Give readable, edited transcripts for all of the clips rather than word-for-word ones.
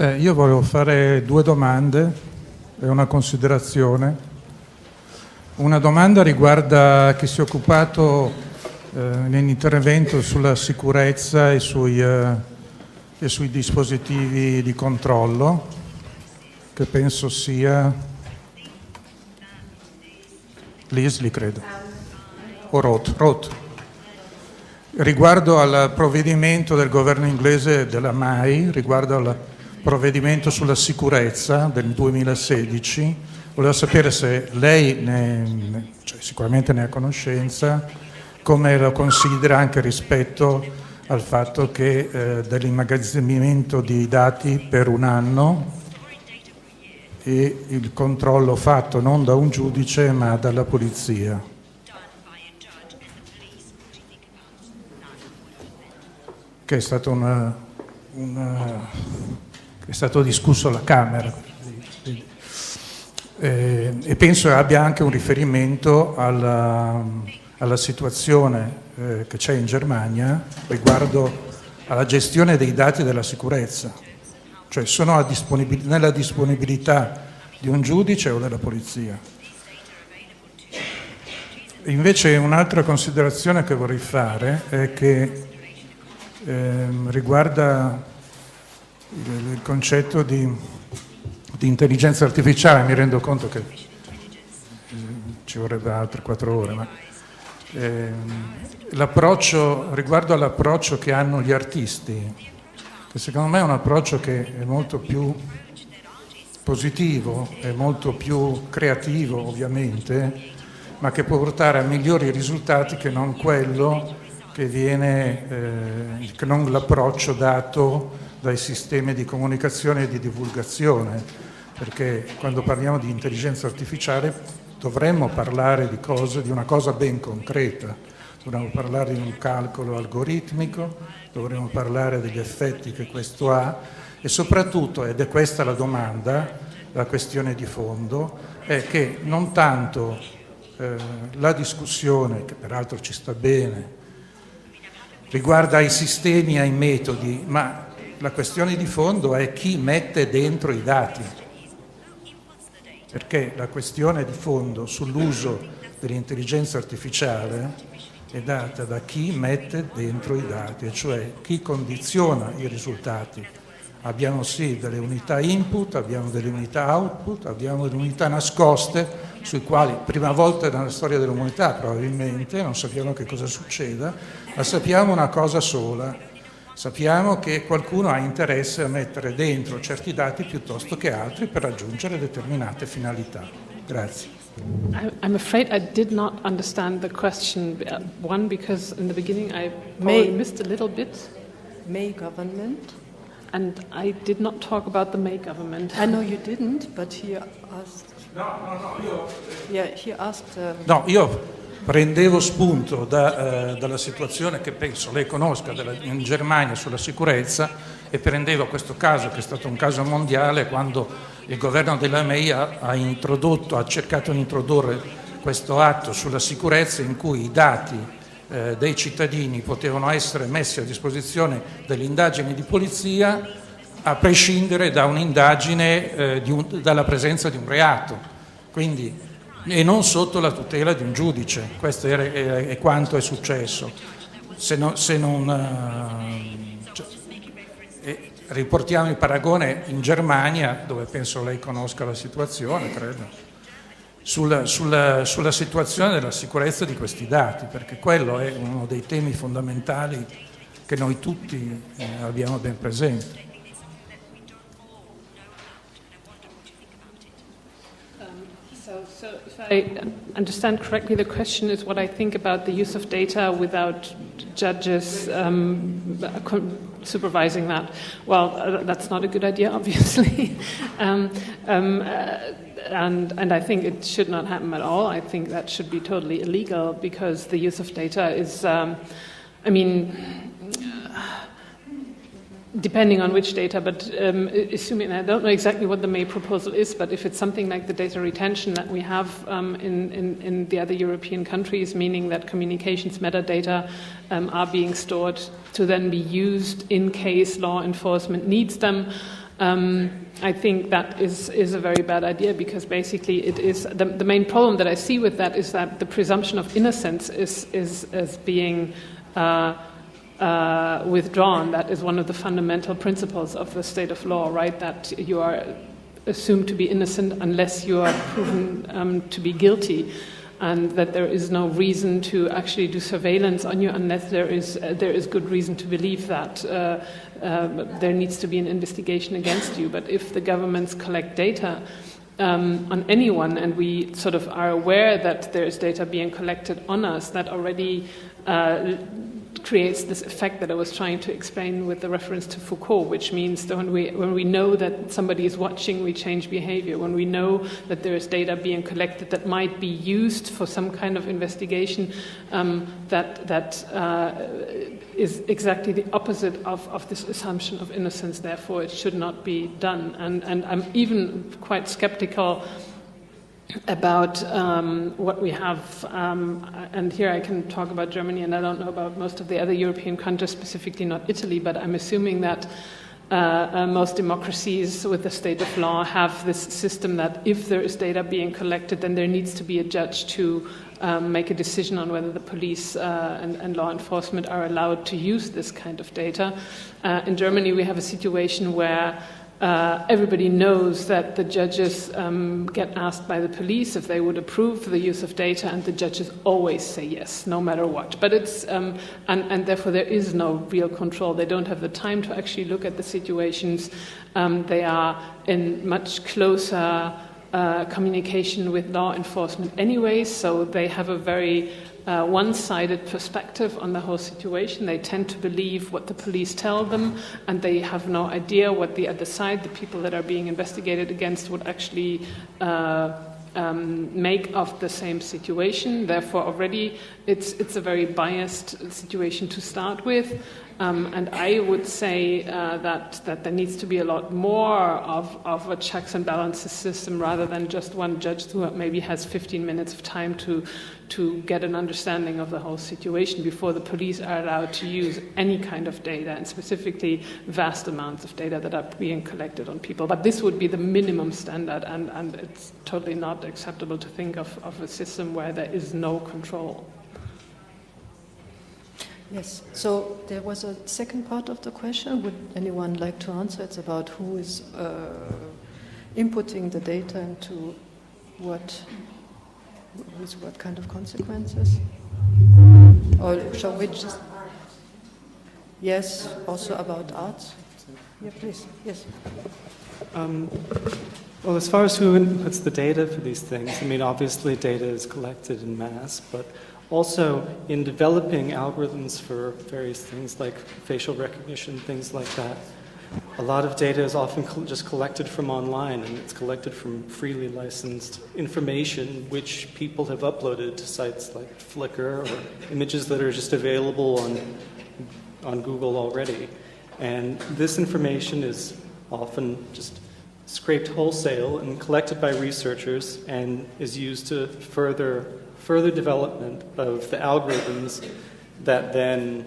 Io volevo fare due domande e una considerazione. Una domanda riguarda chi si è occupato nell'intervento sulla sicurezza e sui dispositivi di controllo, che penso sia Leslie, credo, o Roth. Riguardo al provvedimento del governo inglese della MAI, riguardo al provvedimento sulla sicurezza del 2016, volevo sapere se lei sicuramente ne ha conoscenza, come lo considera anche rispetto al fatto che dell'immagazzinamento di dati per un anno e il controllo fatto non da un giudice ma dalla polizia. Che è stato discusso alla Camera e penso abbia anche un riferimento alla situazione che c'è in Germania riguardo alla gestione dei dati della sicurezza, cioè sono nella disponibilità di un giudice o della polizia. Invece un'altra considerazione che vorrei fare è che riguarda il concetto di intelligenza artificiale. Mi rendo conto che ci vorrebbe altre 4 ore, ma riguardo all'approccio che hanno gli artisti, che secondo me è un approccio che è molto più positivo, è molto più creativo ovviamente, ma che può portare a migliori risultati che non quello che non l'approccio dato dai sistemi di comunicazione e di divulgazione, perché quando parliamo di intelligenza artificiale dovremmo parlare di una cosa ben concreta, dovremmo parlare di un calcolo algoritmico, dovremmo parlare degli effetti che questo ha e soprattutto, ed è questa la domanda, la questione di fondo, è che non tanto la discussione, che peraltro ci sta bene, riguarda i sistemi e ai metodi, ma la questione di fondo è chi mette dentro i dati, perché la questione di fondo sull'uso dell'intelligenza artificiale è data da chi mette dentro i dati, cioè chi condiziona i risultati. Abbiamo sì delle unità input, abbiamo delle unità output, abbiamo delle unità nascoste sui quali, prima volta nella storia dell'umanità probabilmente, non sappiamo che cosa succeda, ma sappiamo una cosa sola: sappiamo che qualcuno ha interesse a mettere dentro certi dati piuttosto che altri per raggiungere determinate finalità. Grazie. I'm afraid I did not understand the question. One, because in the beginning I probably missed a little bit. May government? And I did not talk about the May government. I know you didn't, but he asked. Io prendevo spunto dalla situazione che penso lei conosca in Germania sulla sicurezza e prendevo questo caso, che è stato un caso mondiale, quando il governo della May ha cercato di introdurre questo atto sulla sicurezza in cui i dati dei cittadini potevano essere messi a disposizione delle indagini di polizia a prescindere da un'indagine, dalla presenza di un reato, quindi, e non sotto la tutela di un giudice. Questo è quanto è successo. Riportiamo il paragone in Germania, dove penso lei conosca la situazione, credo, sulla situazione della sicurezza di questi dati, perché quello è uno dei temi fondamentali che noi tutti abbiamo ben presente. So if I understand correctly, the question is what I think about the use of data without judges supervising that. Well, that's not a good idea, obviously. And I think it should not happen at all. I think that should be totally illegal, because the use of data is, depending on which data, but assuming, I don't know exactly what the May proposal is, but if it's something like the data retention that we have in the other European countries, meaning that communications metadata are being stored to then be used in case law enforcement needs them, I think that is a very bad idea, because basically it is the main problem that I see with that is that the presumption of innocence is being withdrawn. That is one of the fundamental principles of the state of law, right? That you are assumed to be innocent unless you are proven to be guilty, and that there is no reason to actually do surveillance on you unless there is good reason to believe that there needs to be an investigation against you. But if the governments collect data on anyone, and we sort of are aware that there is data being collected on us, that already creates this effect that I was trying to explain with the reference to Foucault, which means that when we know that somebody is watching, we change behavior. When we know that there is data being collected that might be used for some kind of investigation, that is exactly the opposite of this assumption of innocence. Therefore, it should not be done. And I'm even quite skeptical about what we have, and here I can talk about Germany, and I don't know about most of the other European countries, specifically not Italy, but I'm assuming that most democracies with the state of law have this system that if there is data being collected, then there needs to be a judge to make a decision on whether the police and law enforcement are allowed to use this kind of data. In Germany, we have a situation where everybody knows that the judges get asked by the police if they would approve the use of data, and the judges always say yes, no matter what. But it's and therefore there is no real control. They don't have the time to actually look at the situations. They are in much closer communication with law enforcement anyway, so they have a very one-sided perspective on the whole situation. They tend to believe what the police tell them, and they have no idea what the other side, the people that are being investigated against, would actually make of the same situation. Therefore, already it's a very biased situation to start with. And I would say that there needs to be a lot more of a checks and balances system, rather than just one judge who maybe has 15 minutes of time to get an understanding of the whole situation before the police are allowed to use any kind of data, and specifically vast amounts of data that are being collected on people. But this would be the minimum standard, and it's totally not acceptable to think of a system where there is no control. Yes, so there was a second part of the question. Would anyone like to answer? It's about who is inputting the data into what, with what kind of consequences? Or shall we just... Yes, also about arts. Yeah, please, yes. Well, as far as who inputs the data for these things, I mean, obviously data is collected in mass, but also in developing algorithms for various things like facial recognition, things like that, a lot of data is often just collected from online, and it's collected from freely licensed information which people have uploaded to sites like Flickr, or images that are just available on Google already. And this information is often just scraped wholesale and collected by researchers, and is used to further development of the algorithms that then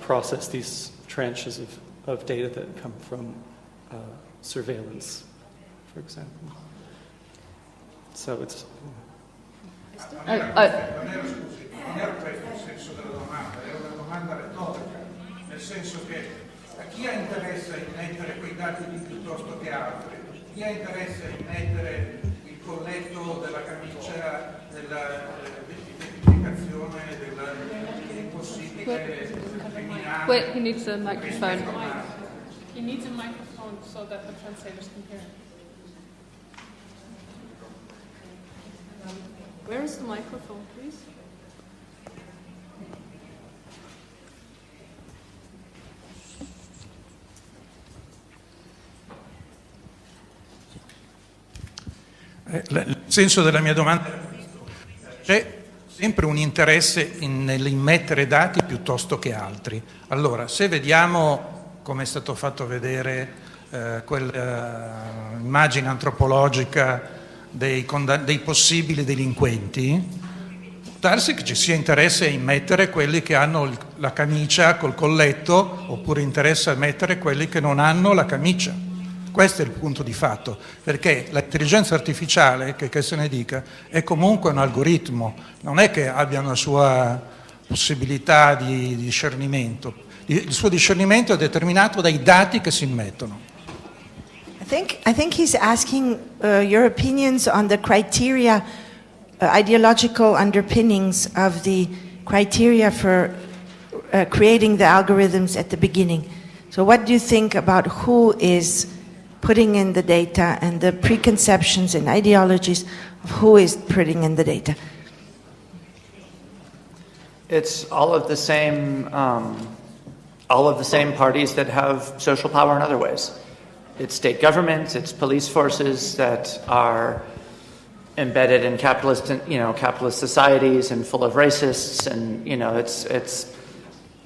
process these tranches of data that come from surveillance, for example. So it's... Non era questo il senso della domanda, era una domanda retorica, nel senso che a chi ha interesse in mettere quei dati lì piuttosto che altri? Chi ha interesse in mettere il colletto della camicia, dell'identificazione, dell'impossibile criminale? Wait, he needs a microphone. He needs a microphone so that the translators can hear him. Where is the microphone, please? Il senso della mia domanda è questo: c'è sempre un interesse nell'immettere dati piuttosto che altri. Allora, se vediamo, come è stato fatto vedere, quell'immagine antropologica dei possibili delinquenti, darsi che ci sia interesse a immettere quelli che hanno la camicia col colletto, oppure interessa a mettere quelli che non hanno la camicia. Questo è il punto di fatto, perché l'intelligenza artificiale, che se ne dica, è comunque un algoritmo, non è che abbia una sua possibilità di discernimento. Il suo discernimento è determinato dai dati che si immettono. I think he's asking your opinions on the criteria, ideological underpinnings of the criteria for creating the algorithms at the beginning. So what do you think about who is putting in the data and the preconceptions and ideologies of who is putting in the data? It's all of the same parties that have social power in other ways. It's state governments, it's police forces that are embedded in capitalist societies and full of racists, and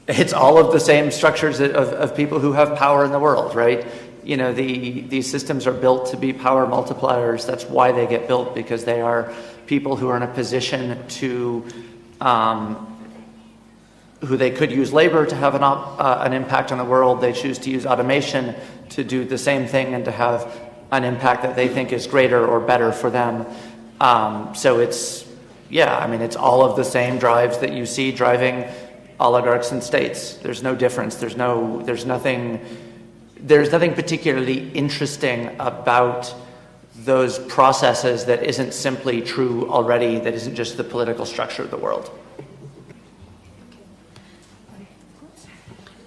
it's all of the same structures of people who have power in the world, right? These systems are built to be power multipliers. That's why they get built, because they are people who are in a position to who they could use labor to have an impact on the world. They choose to use automation to do the same thing and to have an impact that they think is greater or better for them. So it's all of the same drives that you see driving oligarchs and states. There's no difference. There's nothing particularly interesting about those processes that isn't simply true already, that isn't just the political structure of the world.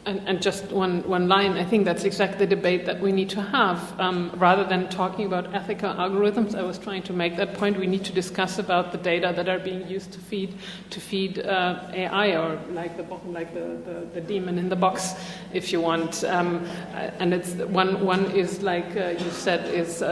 And just one line, I think that's exactly the debate that we need to have. Rather than talking about ethical algorithms, I was trying to make that point. We need to discuss about the data that are being used to feed AI, or like the demon in the box, if you want. And it's one is, like you said, is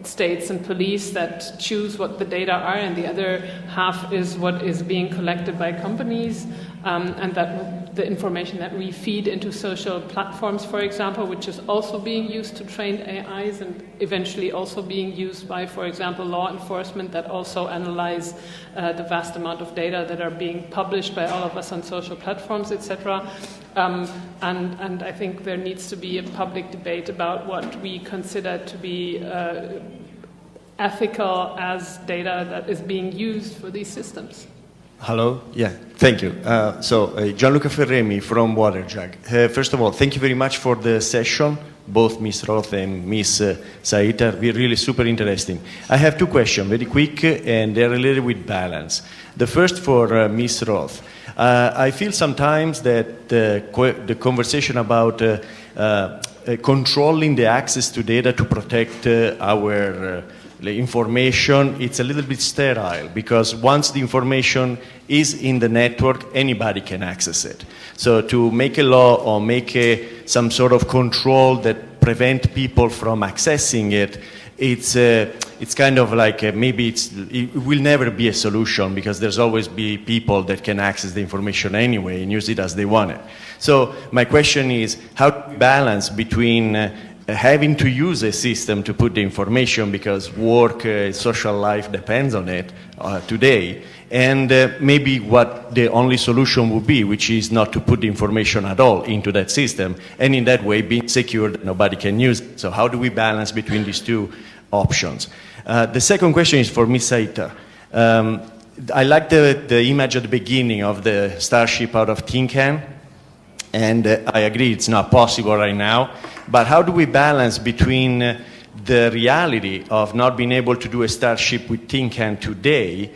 states and police that choose what the data are, and the other half is what is being collected by companies, and that the information that we feed into social platforms, for example, which is also being used to train AIs and eventually also being used by, for example, law enforcement that also analyze the vast amount of data that are being published by all of us on social platforms, etc. And I think there needs to be a public debate about what we consider to be ethical as data that is being used for these systems. Hello? Yeah, thank you. Gianluca Ferremi from Waterjug. First of all, thank you very much for the session, both Ms. Roth and Ms. Saiter. Really super interesting. I have two questions, very quick, and they're related with balance. The first for Ms. Roth. I feel sometimes that the conversation about controlling the access to data to protect our information, it's a little bit sterile, because once the information is in the network, anybody can access it. So to make a law or make some sort of control that prevent people from accessing it, it's kind of like maybe it will never be a solution, because there's always be people that can access the information anyway and use it as they want it. So my question is, how to balance between having to use a system to put the information, because work, social life depends on it today, and maybe what the only solution would be, which is not to put the information at all into that system, and in that way being secure that nobody can use it. So how do we balance between these two options? The second question is for Ms. Saiter. I like the image at the beginning of the Starship out of tin can, and I agree it's not possible right now. But how do we balance between the reality of not being able to do a Starship with tin can today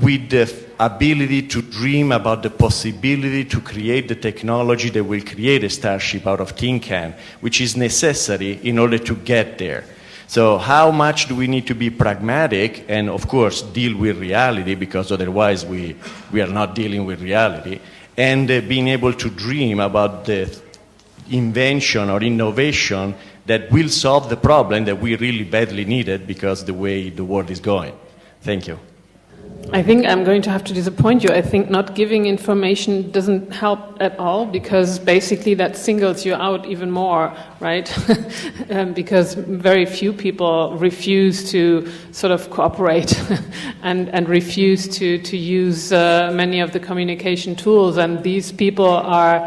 with the ability to dream about the possibility to create the technology that will create a Starship out of tin can, which is necessary in order to get there? So how much do we need to be pragmatic and, of course, deal with reality, because otherwise we are not dealing with reality, and being able to dream about the invention or innovation that will solve the problem that we really badly needed because the way the world is going. Thank you. I think I'm going to have to disappoint you. I think not giving information doesn't help at all, because basically that singles you out even more, right? Because very few people refuse to sort of cooperate and refuse to use many of the communication tools. And these people are,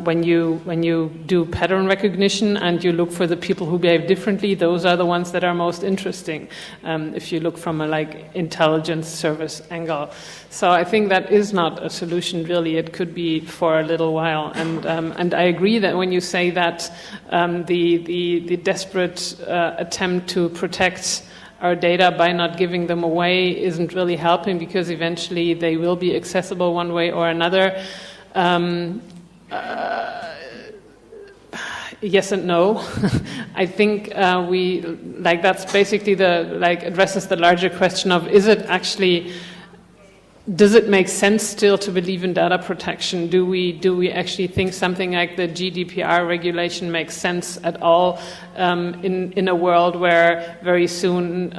when you do pattern recognition and you look for the people who behave differently, those are the ones that are most interesting. If you look from a intelligence service angle. So I think that is not a solution really. It could be for a little while. And I agree that when you say that the desperate attempt to protect our data by not giving them away isn't really helping, because eventually they will be accessible one way or another. Yes and no. I think that's basically addresses the larger question of, does it make sense still to believe in data protection? Do we actually think something like the GDPR regulation makes sense at all in a world where very soon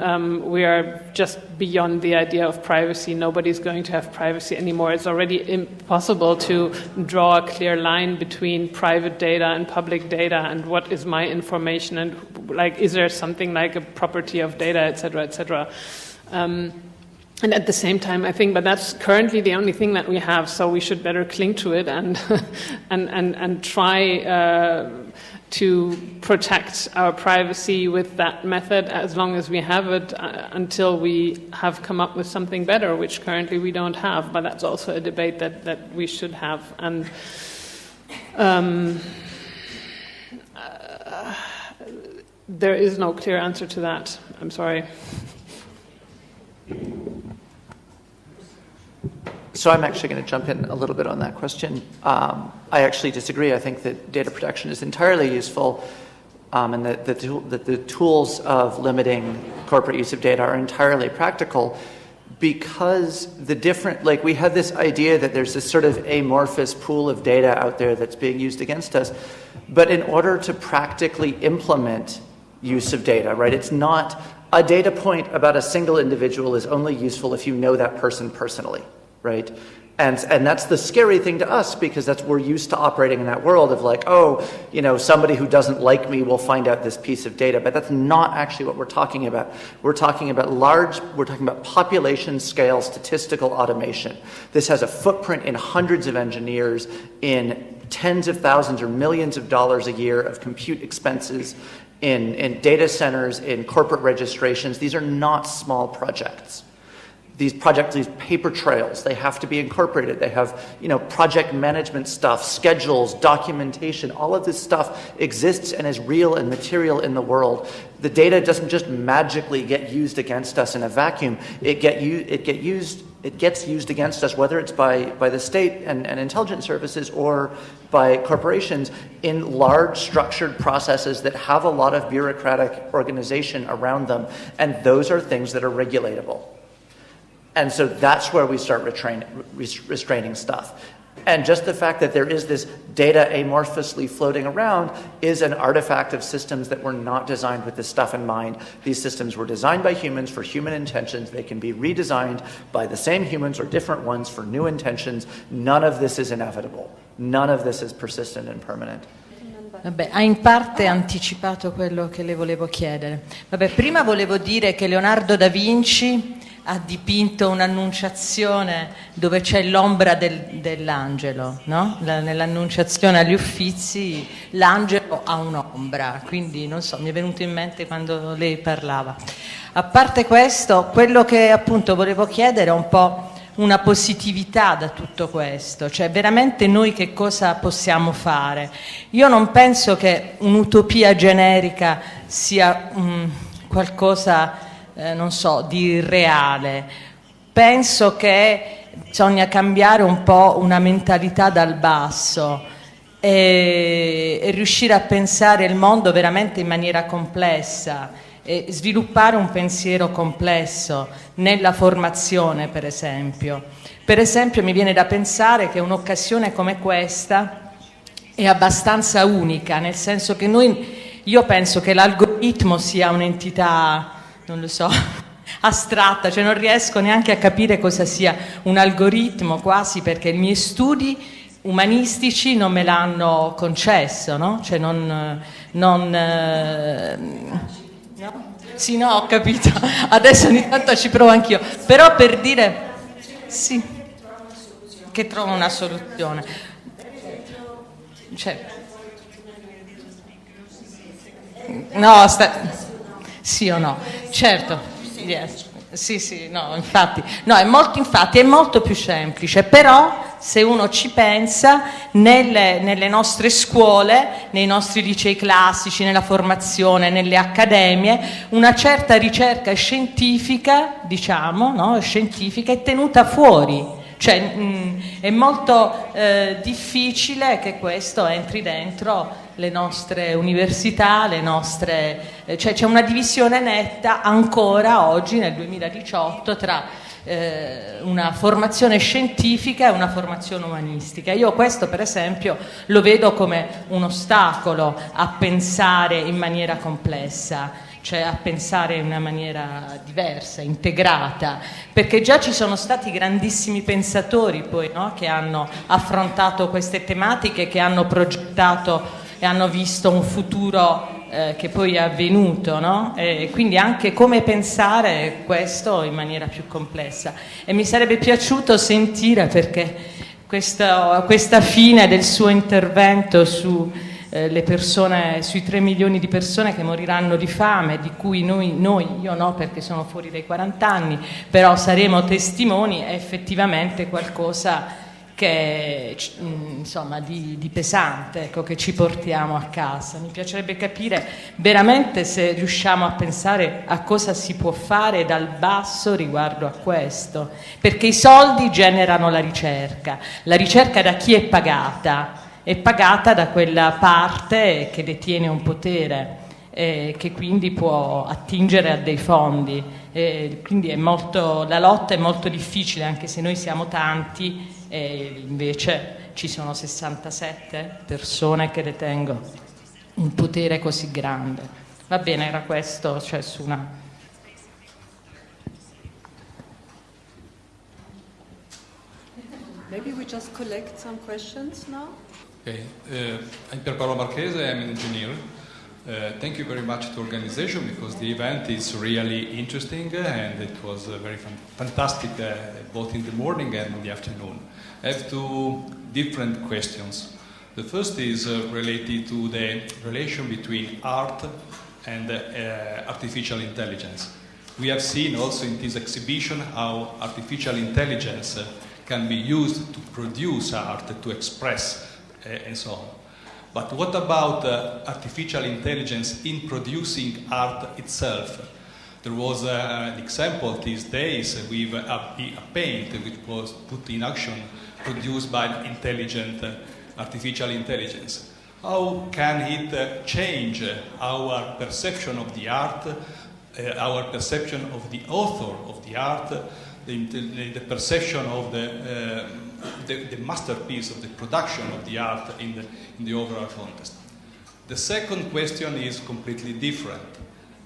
we are just beyond the idea of privacy? Nobody's going to have privacy anymore. It's already impossible to draw a clear line between private data and public data, and what is my information, and is there something like a property of data, etc., etc. And at the same time, I think, but that's currently the only thing that we have, so we should better cling to it and try to protect our privacy with that method as long as we have it, until we have come up with something better, which currently we don't have. But that's also a debate that we should have. And there is no clear answer to that. I'm sorry. So I'm actually going to jump in a little bit on that question. I actually disagree. I think that data protection is entirely useful, and that the tools of limiting corporate use of data are entirely practical, because we have this idea that there's this sort of amorphous pool of data out there that's being used against us. But in order to practically implement use of data, right, it's not a data point about a single individual is only useful if you know that person personally, right? And that's the scary thing to us, because we're used to operating in that world of somebody who doesn't like me will find out this piece of data. But that's not actually what we're talking about. We're talking about population scale statistical automation. This has a footprint in hundreds of engineers, in tens of thousands or millions of dollars a year of compute expenses, in data centers, in corporate registrations. These are not small projects. These paper trails, they have to be incorporated. They have, project management stuff, schedules, documentation. All of this stuff exists and is real and material in the world. The data doesn't just magically get used against us in a vacuum. It gets used against us, whether it's by the state and intelligence services or by corporations, in large structured processes that have a lot of bureaucratic organization around them. And those are things that are regulatable. And so that's where we start restraining stuff. And just the fact that there is this data amorphously floating around is an artifact of systems that were not designed with this stuff in mind. These systems were designed by humans for human intentions. They can be redesigned by the same humans or different ones for new intentions. None of this is inevitable. None of this is persistent and permanent. Vabbè, ha in parte anticipato quello che le volevo chiedere. Vabbè, prima volevo dire che Leonardo da Vinci ha dipinto un'annunciazione dove c'è l'ombra dell'angelo, no? Nell'annunciazione agli Uffizi l'angelo ha un'ombra, quindi non so, mi è venuto in mente quando lei parlava. A parte questo, quello che appunto volevo chiedere è un po' una positività da tutto questo, cioè veramente noi che cosa possiamo fare? Io non penso che un'utopia generica sia qualcosa di irreale. Penso che bisogna cambiare un po' una mentalità dal basso e riuscire a pensare il mondo veramente in maniera complessa e sviluppare un pensiero complesso nella formazione, per esempio. Per esempio mi viene da pensare che un'occasione come questa è abbastanza unica, nel senso che io penso che l'algoritmo sia un'entità, non lo so, astratta, cioè non riesco neanche a capire cosa sia un algoritmo quasi, perché i miei studi umanistici non me l'hanno concesso, no? Cioè no? Sì, no, ho capito, adesso ogni tanto ci provo anch'io, però per dire sì, che trovo una soluzione. Cioè, no, sì o no? Certo, yes. Sì, no, infatti, no, è molto più semplice, però se uno ci pensa, nelle nostre scuole, nei nostri licei classici, nella formazione, nelle accademie, una certa ricerca scientifica, diciamo, no, scientifica è tenuta fuori. Cioè è molto difficile che questo entri dentro le nostre università, cioè c'è una divisione netta ancora oggi nel 2018 tra una formazione scientifica e una formazione umanistica. Io questo per esempio lo vedo come un ostacolo a pensare in maniera complessa, cioè a pensare in una maniera diversa, integrata, perché già ci sono stati grandissimi pensatori poi, no? Che hanno affrontato queste tematiche, che hanno progettato e hanno visto un futuro che poi è avvenuto, no? E quindi anche come pensare questo in maniera più complessa. E mi sarebbe piaciuto sentire, perché questa fine del suo intervento su le persone, sui 3 milioni di persone che moriranno di fame, di cui io no perché sono fuori dai 40 anni, però saremo testimoni, è effettivamente qualcosa che insomma di pesante, ecco, che ci portiamo a casa. Mi piacerebbe capire veramente se riusciamo a pensare a cosa si può fare dal basso riguardo a questo, perché i soldi generano la ricerca da chi è pagata? È pagata da quella parte che detiene un potere, che quindi può attingere a dei fondi, quindi la lotta è molto difficile, anche se noi siamo tanti e invece ci sono 67 persone che detengono un potere così grande. Va bene, era questo, cioè su una... Maybe we just collect some questions now. Okay. I'm Pier Paolo Marchese, I'm an engineer. Thank you very much to the organization because the event is really interesting and it was very fantastic both in the morning and in the afternoon. I have 2 different questions. The first is related to the relation between art and artificial intelligence. We have seen also in this exhibition how artificial intelligence can be used to produce art, to express and so on. But what about artificial intelligence in producing art itself? There was an example these days with a paint which was put in action, produced by intelligent artificial intelligence. How can it change our perception of the art, our perception of the author of the art, the perception of the masterpiece of the production of the art in the overall context? The second question is completely different.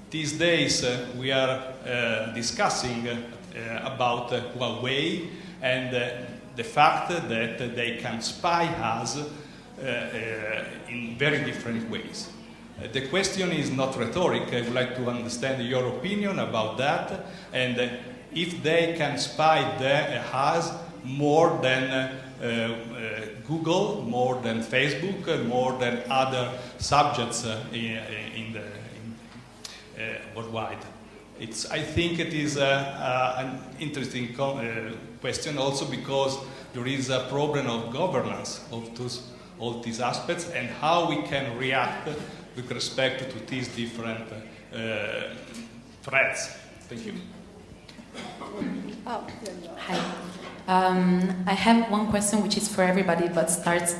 These days we are discussing about Huawei and the fact that they can spy us in very different ways. The question is not rhetoric. I would like to understand your opinion about that, and if they can spy us more than Google, more than Facebook, more than other subjects worldwide. I think it is an interesting question also because there is a problem of governance of all these aspects and how we can react with respect to these different threats. Thank you. Hi. I have one question which is for everybody but starts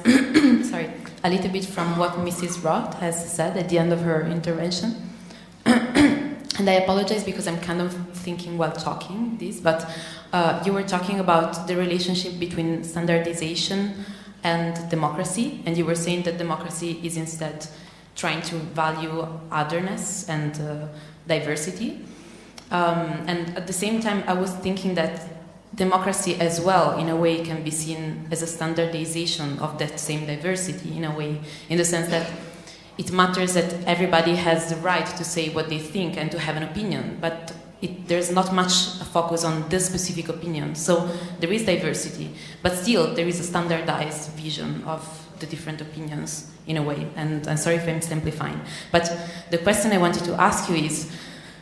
sorry, a little bit from what Mrs. Roth has said at the end of her intervention. And I apologize because I'm kind of thinking while talking this, but you were talking about the relationship between standardization and democracy, and you were saying that democracy is instead trying to value otherness and diversity. And at the same time, I was thinking that democracy as well, in a way, can be seen as a standardization of that same diversity, in a way, in the sense that it matters that everybody has the right to say what they think and to have an opinion, but there's not much focus on this specific opinion. So there is diversity, but still there is a standardized vision of the different opinions, in a way. And I'm sorry if I'm simplifying. But the question I wanted to ask you is,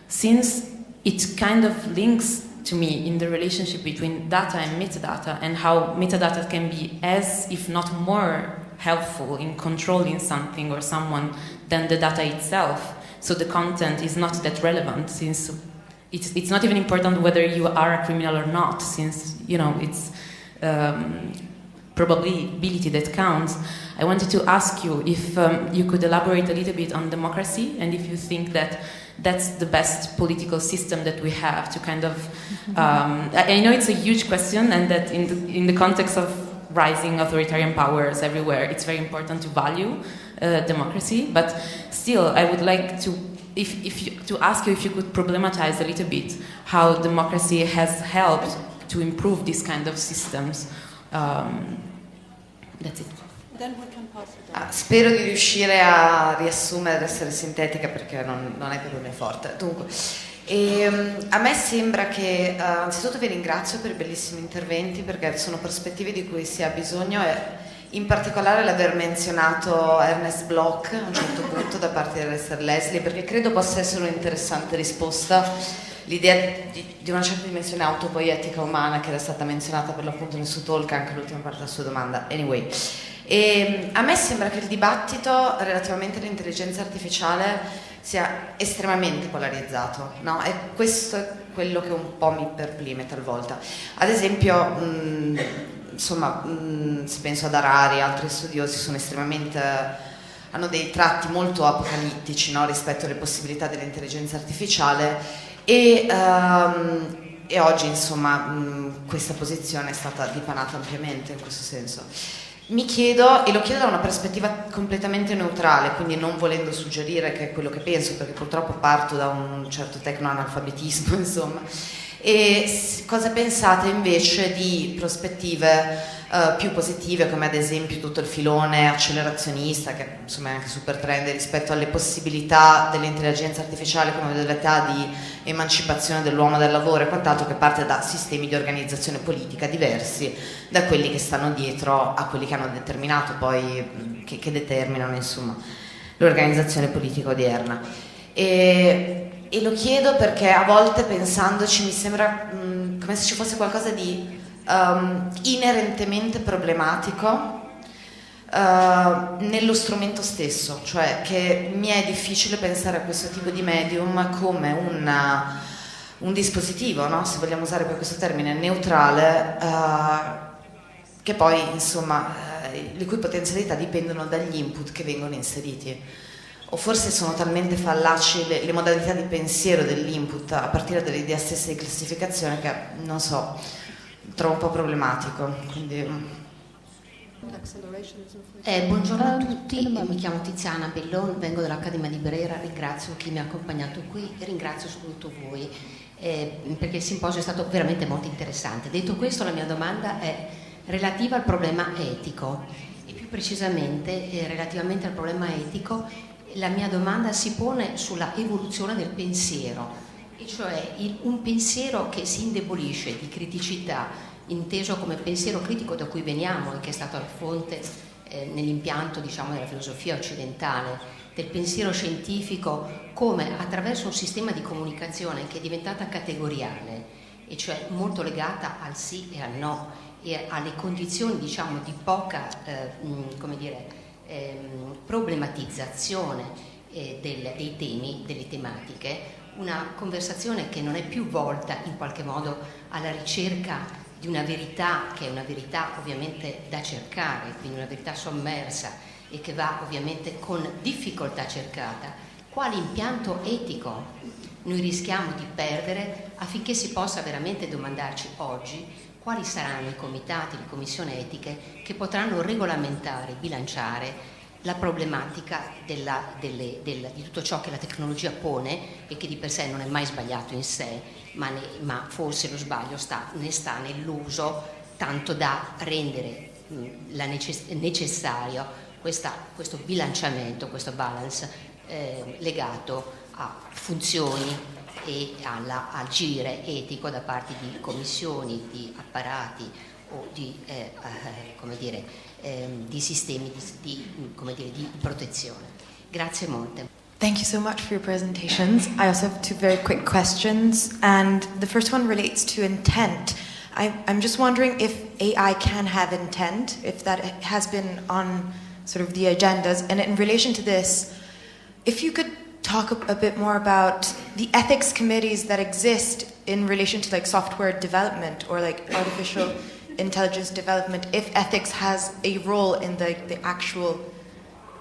since it kind of links to me in the relationship between data and metadata, and how metadata can be as, if not more, helpful in controlling something or someone than the data itself. So the content is not that relevant, since it's not even important whether you are a criminal or not, since, you know, it's probability that counts. I wanted to ask you if you could elaborate a little bit on democracy, and if you think that that's the best political system that we have to kind of... I know it's a huge question, and that in the context of rising authoritarian powers everywhere, it's very important to value democracy, but still, I would like to to ask you if you could problematize a little bit how democracy has helped to improve these kind of systems. That's it. Then we can pass it on. Spero di riuscire a riassumere, ad essere sintetica, perché non è per me forte. Dunque, a me sembra che, anzitutto vi ringrazio per i bellissimi interventi, perché sono prospettive di cui si ha bisogno, e in particolare l'aver menzionato Ernest Bloch a un certo punto da parte di Lester Leslie, perché credo possa essere un'interessante risposta l'idea di una certa dimensione autopoietica umana che era stata menzionata per l'appunto nel suo talk, anche l'ultima parte della sua domanda. Anyway, e a me sembra che il dibattito relativamente all'intelligenza artificiale sia estremamente polarizzato, no? E questo è quello che un po' mi perplime talvolta. Ad esempio, insomma, se penso ad Harari, altri studiosi sono estremamente, hanno dei tratti molto apocalittici, no? Rispetto alle possibilità dell'intelligenza artificiale, e oggi, insomma, questa posizione è stata dipanata ampiamente in questo senso. Mi chiedo, e lo chiedo da una prospettiva completamente neutrale, quindi non volendo suggerire che è quello che penso, perché purtroppo parto da un certo tecnoanalfabetismo, insomma. E cosa pensate invece di prospettive più positive, come ad esempio tutto il filone accelerazionista, che insomma è anche super trend rispetto alle possibilità dell'intelligenza artificiale come modalità di emancipazione dell'uomo dal lavoro e quant'altro, che parte da sistemi di organizzazione politica diversi da quelli che stanno dietro a quelli che hanno determinato poi, che determinano insomma l'organizzazione politica odierna. E lo chiedo perché a volte, pensandoci, mi sembra come se ci fosse qualcosa di inerentemente problematico nello strumento stesso, cioè che mi è difficile pensare a questo tipo di medium come un dispositivo, no? Se vogliamo usare poi questo termine, neutrale, che poi insomma le cui potenzialità dipendono dagli input che vengono inseriti. O forse sono talmente fallaci le modalità di pensiero dell'input a partire dall'idea stessa di classificazione che, non so, trovo un po' problematico. Quindi... buongiorno a tutti, mi chiamo Tiziana Bellon, vengo dall'Accademia di Brera, ringrazio chi mi ha accompagnato qui e ringrazio soprattutto voi, perché il simposio è stato veramente molto interessante. Detto questo, la mia domanda è relativa al problema etico, e più precisamente relativamente al problema etico. La mia domanda si pone sulla evoluzione del pensiero, e cioè un pensiero che si indebolisce di criticità, inteso come pensiero critico da cui veniamo e che è stato la fonte nell'impianto, diciamo, della filosofia occidentale, del pensiero scientifico, come attraverso un sistema di comunicazione che è diventata categoriale, e cioè molto legata al sì e al no e alle condizioni, diciamo, di poca, come dire, problematizzazione dei temi, delle tematiche, una conversazione che non è più volta in qualche modo alla ricerca di una verità che è una verità ovviamente da cercare, quindi una verità sommersa e che va ovviamente con difficoltà cercata. Quale impianto etico noi rischiamo di perdere affinché si possa veramente domandarci oggi quali saranno i comitati, le commissioni etiche che potranno regolamentare, bilanciare la problematica di tutto ciò che la tecnologia pone e che di per sé non è mai sbagliato in sé, ma forse lo sbaglio sta nell'uso, tanto da rendere necessario questo bilanciamento, questo balance legato a funzioni e all'agire etico da parte di commissioni, di apparati o di sistemi di protezione. Grazie molte. Thank you so much for your presentations. I also have two very quick questions, and the first one relates to intent. I'm just wondering if AI can have intent, if that has been on sort of the agendas, and in relation to this, if you could talk a bit more about the ethics committees that exist in relation to like software development or like artificial intelligence development, if ethics has a role in the actual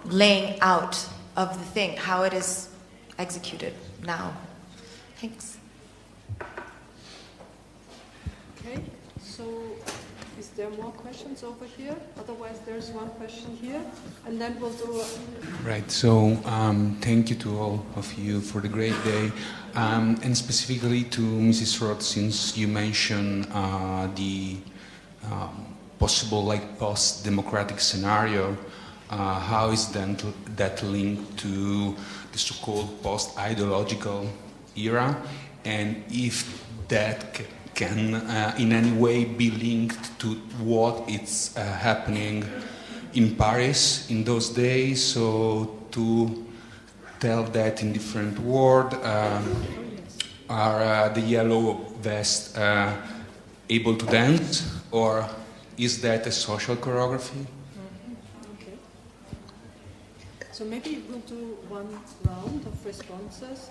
laying out of the thing, how it is executed now. Thanks. Okay, so is there more questions over here? Otherwise, there's one question here, and then we'll do. Right. So, thank you to all of you for the great day, and specifically to Mrs. Roth, since you mentioned the possible like post-democratic scenario. How is then that linked to the so-called post-ideological era, and if that can in any way be linked to what is happening in Paris in those days? So to tell that in different words, are the yellow vests able to dance, or is that a social choreography? Okay. So maybe we'll do one round of responses.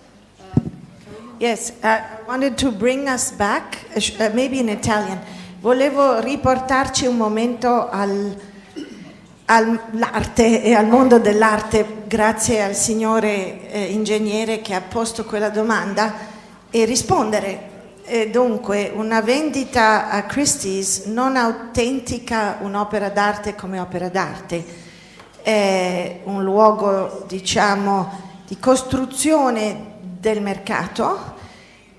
Yes, I wanted to bring us back, maybe in Italian. Volevo riportarci un momento all'arte e al mondo dell'arte, grazie al signore ingegnere che ha posto quella domanda, e rispondere. Dunque, una vendita a Christie's non autentica un'opera d'arte come opera d'arte, è un luogo, diciamo, di costruzione del mercato,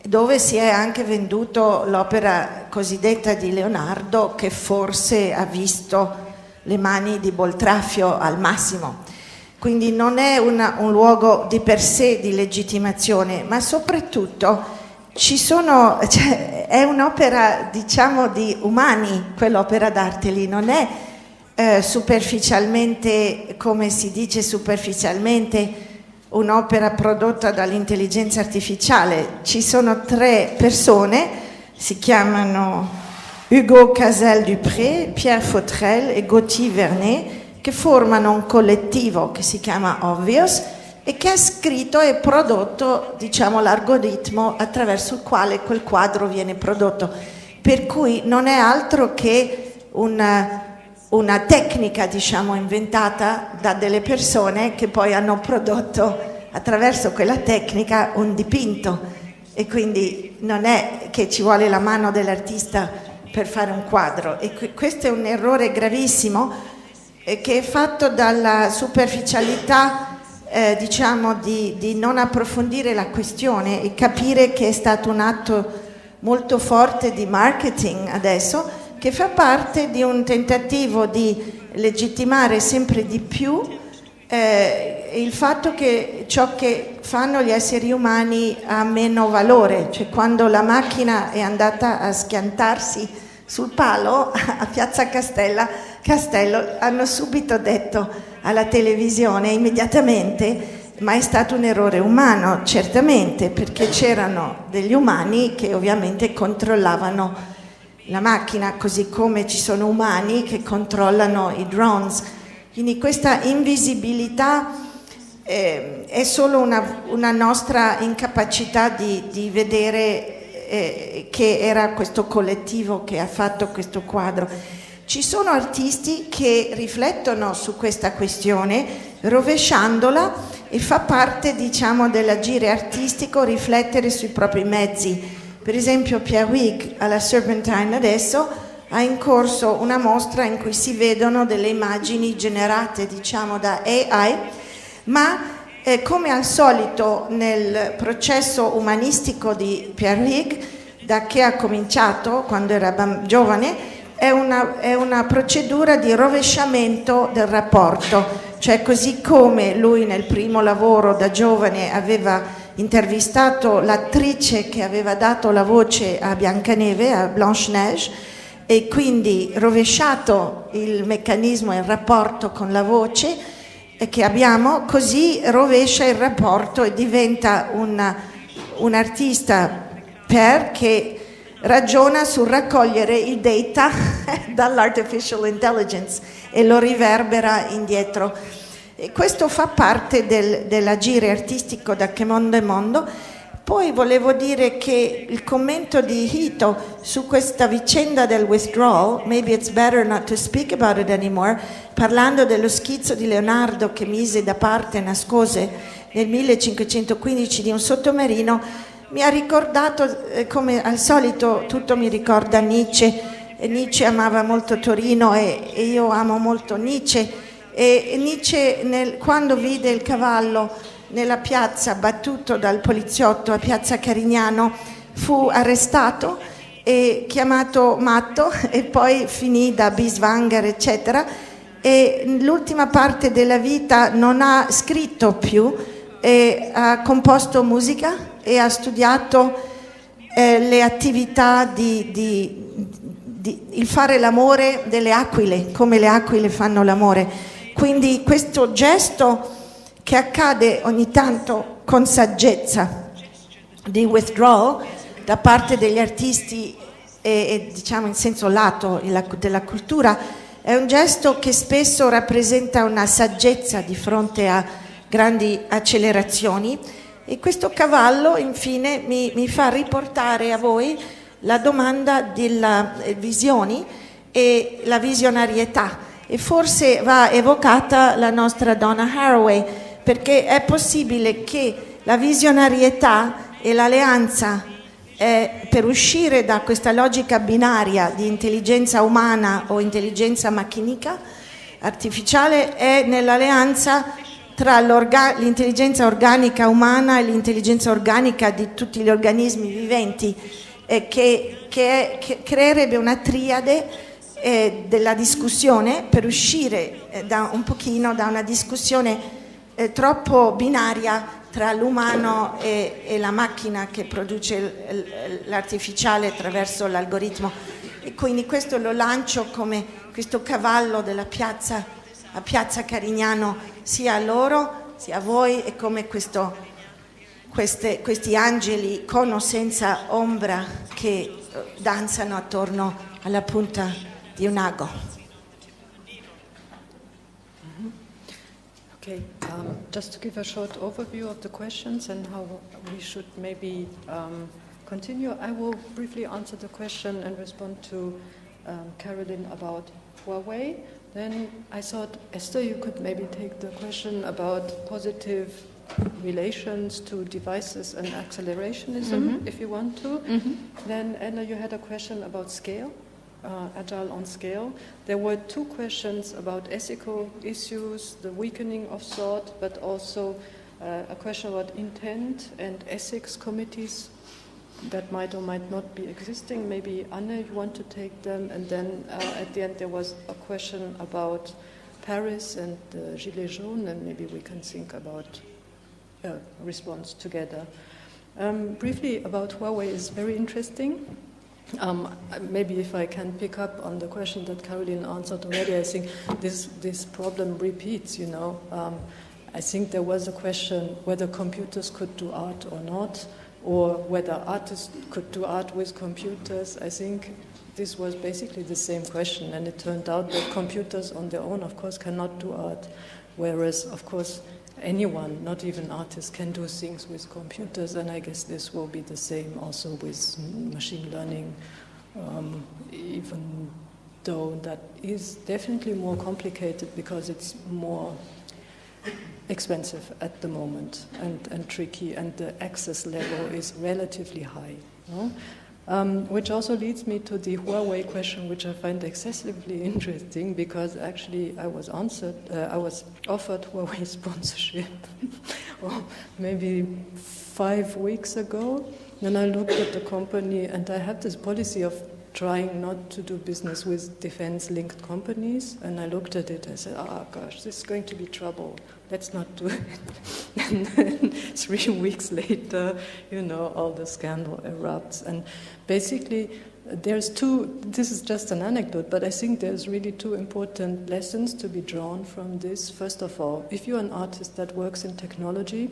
dove si è anche venduto l'opera cosiddetta di Leonardo, che forse ha visto le mani di Boltraffio al massimo. Quindi non è un luogo di per sé di legittimazione, ma soprattutto è un'opera, diciamo, di umani, quell'opera d'arte lì, non è superficialmente, come si dice superficialmente, un'opera prodotta dall'intelligenza artificiale. Ci sono 3 persone, si chiamano Hugo Casal-Dupré, Pierre Fautrel e Gauthier Vernet, che formano un collettivo che si chiama Obvious e che ha scritto e prodotto, diciamo, l'algoritmo attraverso il quale quel quadro viene prodotto. Per cui non è altro che una tecnica, diciamo, inventata da delle persone che poi hanno prodotto attraverso quella tecnica un dipinto, e quindi non è che ci vuole la mano dell'artista per fare un quadro. E questo è un errore gravissimo che è fatto dalla superficialità, diciamo, di non approfondire la questione e capire che è stato un atto molto forte di marketing adesso, che fa parte di un tentativo di legittimare sempre di più il fatto che ciò che fanno gli esseri umani ha meno valore. Cioè, quando la macchina è andata a schiantarsi sul palo a Piazza Castello, hanno subito detto alla televisione immediatamente: ma è stato un errore umano, certamente, perché c'erano degli umani che ovviamente controllavano la macchina, così come ci sono umani che controllano i drones. Quindi questa invisibilità è solo una nostra incapacità di vedere che era questo collettivo che ha fatto questo quadro. Ci sono artisti che riflettono su questa questione rovesciandola, e fa parte, diciamo, dell'agire artistico riflettere sui propri mezzi. Per esempio Pierre Huyghe alla Serpentine adesso ha in corso una mostra in cui si vedono delle immagini generate, diciamo, da AI, ma come al solito nel processo umanistico di Pierre Higg, da che ha cominciato quando era giovane, è una procedura di rovesciamento del rapporto, cioè così come lui nel primo lavoro da giovane aveva intervistato l'attrice che aveva dato la voce a Biancaneve, a Blanche-Neige, e quindi rovesciato il meccanismo e il rapporto con la voce che abbiamo, così rovescia il rapporto e diventa un artista che ragiona sul raccogliere il data dall'artificial intelligence e lo riverbera indietro. E questo fa parte dell'agire artistico da Che Mondo è Mondo. Poi volevo dire che il commento di Hito su questa vicenda del withdrawal, maybe it's better not to speak about it anymore, parlando dello schizzo di Leonardo che mise da parte, nascose nel 1515 di un sottomarino, mi ha ricordato, come al solito tutto mi ricorda Nietzsche, e Nietzsche amava molto Torino e io amo molto Nietzsche, e Nietzsche quando vide il cavallo nella piazza battuto dal poliziotto a Piazza Carignano fu arrestato e chiamato matto e poi finì da Biswanger eccetera, e l'ultima parte della vita non ha scritto più, e ha composto musica e ha studiato le attività il fare l'amore delle aquile, come le aquile fanno l'amore. Quindi questo gesto che accade ogni tanto con saggezza di withdrawal da parte degli artisti e diciamo in senso lato della cultura, è un gesto che spesso rappresenta una saggezza di fronte a grandi accelerazioni, e questo cavallo infine mi fa riportare a voi la domanda della visioni e la visionarietà, e forse va evocata la nostra Donna Haraway, perché è possibile che la visionarietà e l'alleanza per uscire da questa logica binaria di intelligenza umana o intelligenza macchinica artificiale è nell'alleanza tra l'intelligenza organica umana e l'intelligenza organica di tutti gli organismi viventi, che creerebbe una triade della discussione per uscire un pochino da una discussione troppo binaria tra l'umano e la macchina che produce l'artificiale attraverso l'algoritmo. E quindi questo lo lancio come questo cavallo della piazza, a Piazza Carignano, sia a loro sia a voi, e come questi angeli con o senza ombra che danzano attorno alla punta di un ago. Okay, just to give a short overview of the questions and how we should maybe continue, I will briefly answer the question and respond to Caroline about Huawei. Then I thought, Esther, you could maybe take the question about positive relations to devices and accelerationism, if you want to. Then, Ella, you had a question about scale. Agile on scale. There were two questions about ethical issues, the weakening of thought, but also a question about intent and ethics committees that might or might not be existing. Maybe Anne, you want to take them, and then at the end there was a question about Paris and the Gilets jaunes, and maybe we can think about a response together. Briefly about Huawei is very interesting. Maybe if I can pick up on the question that Caroline answered already, I think this problem repeats, you know. I think there was a question whether computers could do art or not, or whether artists could do art with computers. I think this was basically the same question, and it turned out that computers on their own, of course, cannot do art, whereas, of course, anyone, not even artists, can do things with computers, and I guess this will be the same also with machine learning, even though that is definitely more complicated because it's more expensive at the moment and tricky, and the access level is relatively high. No? Which also leads me to the Huawei question, which I find excessively interesting, because actually I was offered Huawei sponsorship maybe 5 weeks ago. Then I looked at the company, and I have this policy of trying not to do business with defense-linked companies. And I looked at it and said, oh gosh, this is going to be trouble. Let's not do it. And then 3 weeks later, all the scandal erupts. And basically, this is just an anecdote, but I think there's really 2 important lessons to be drawn from this. First of all, if you're an artist that works in technology,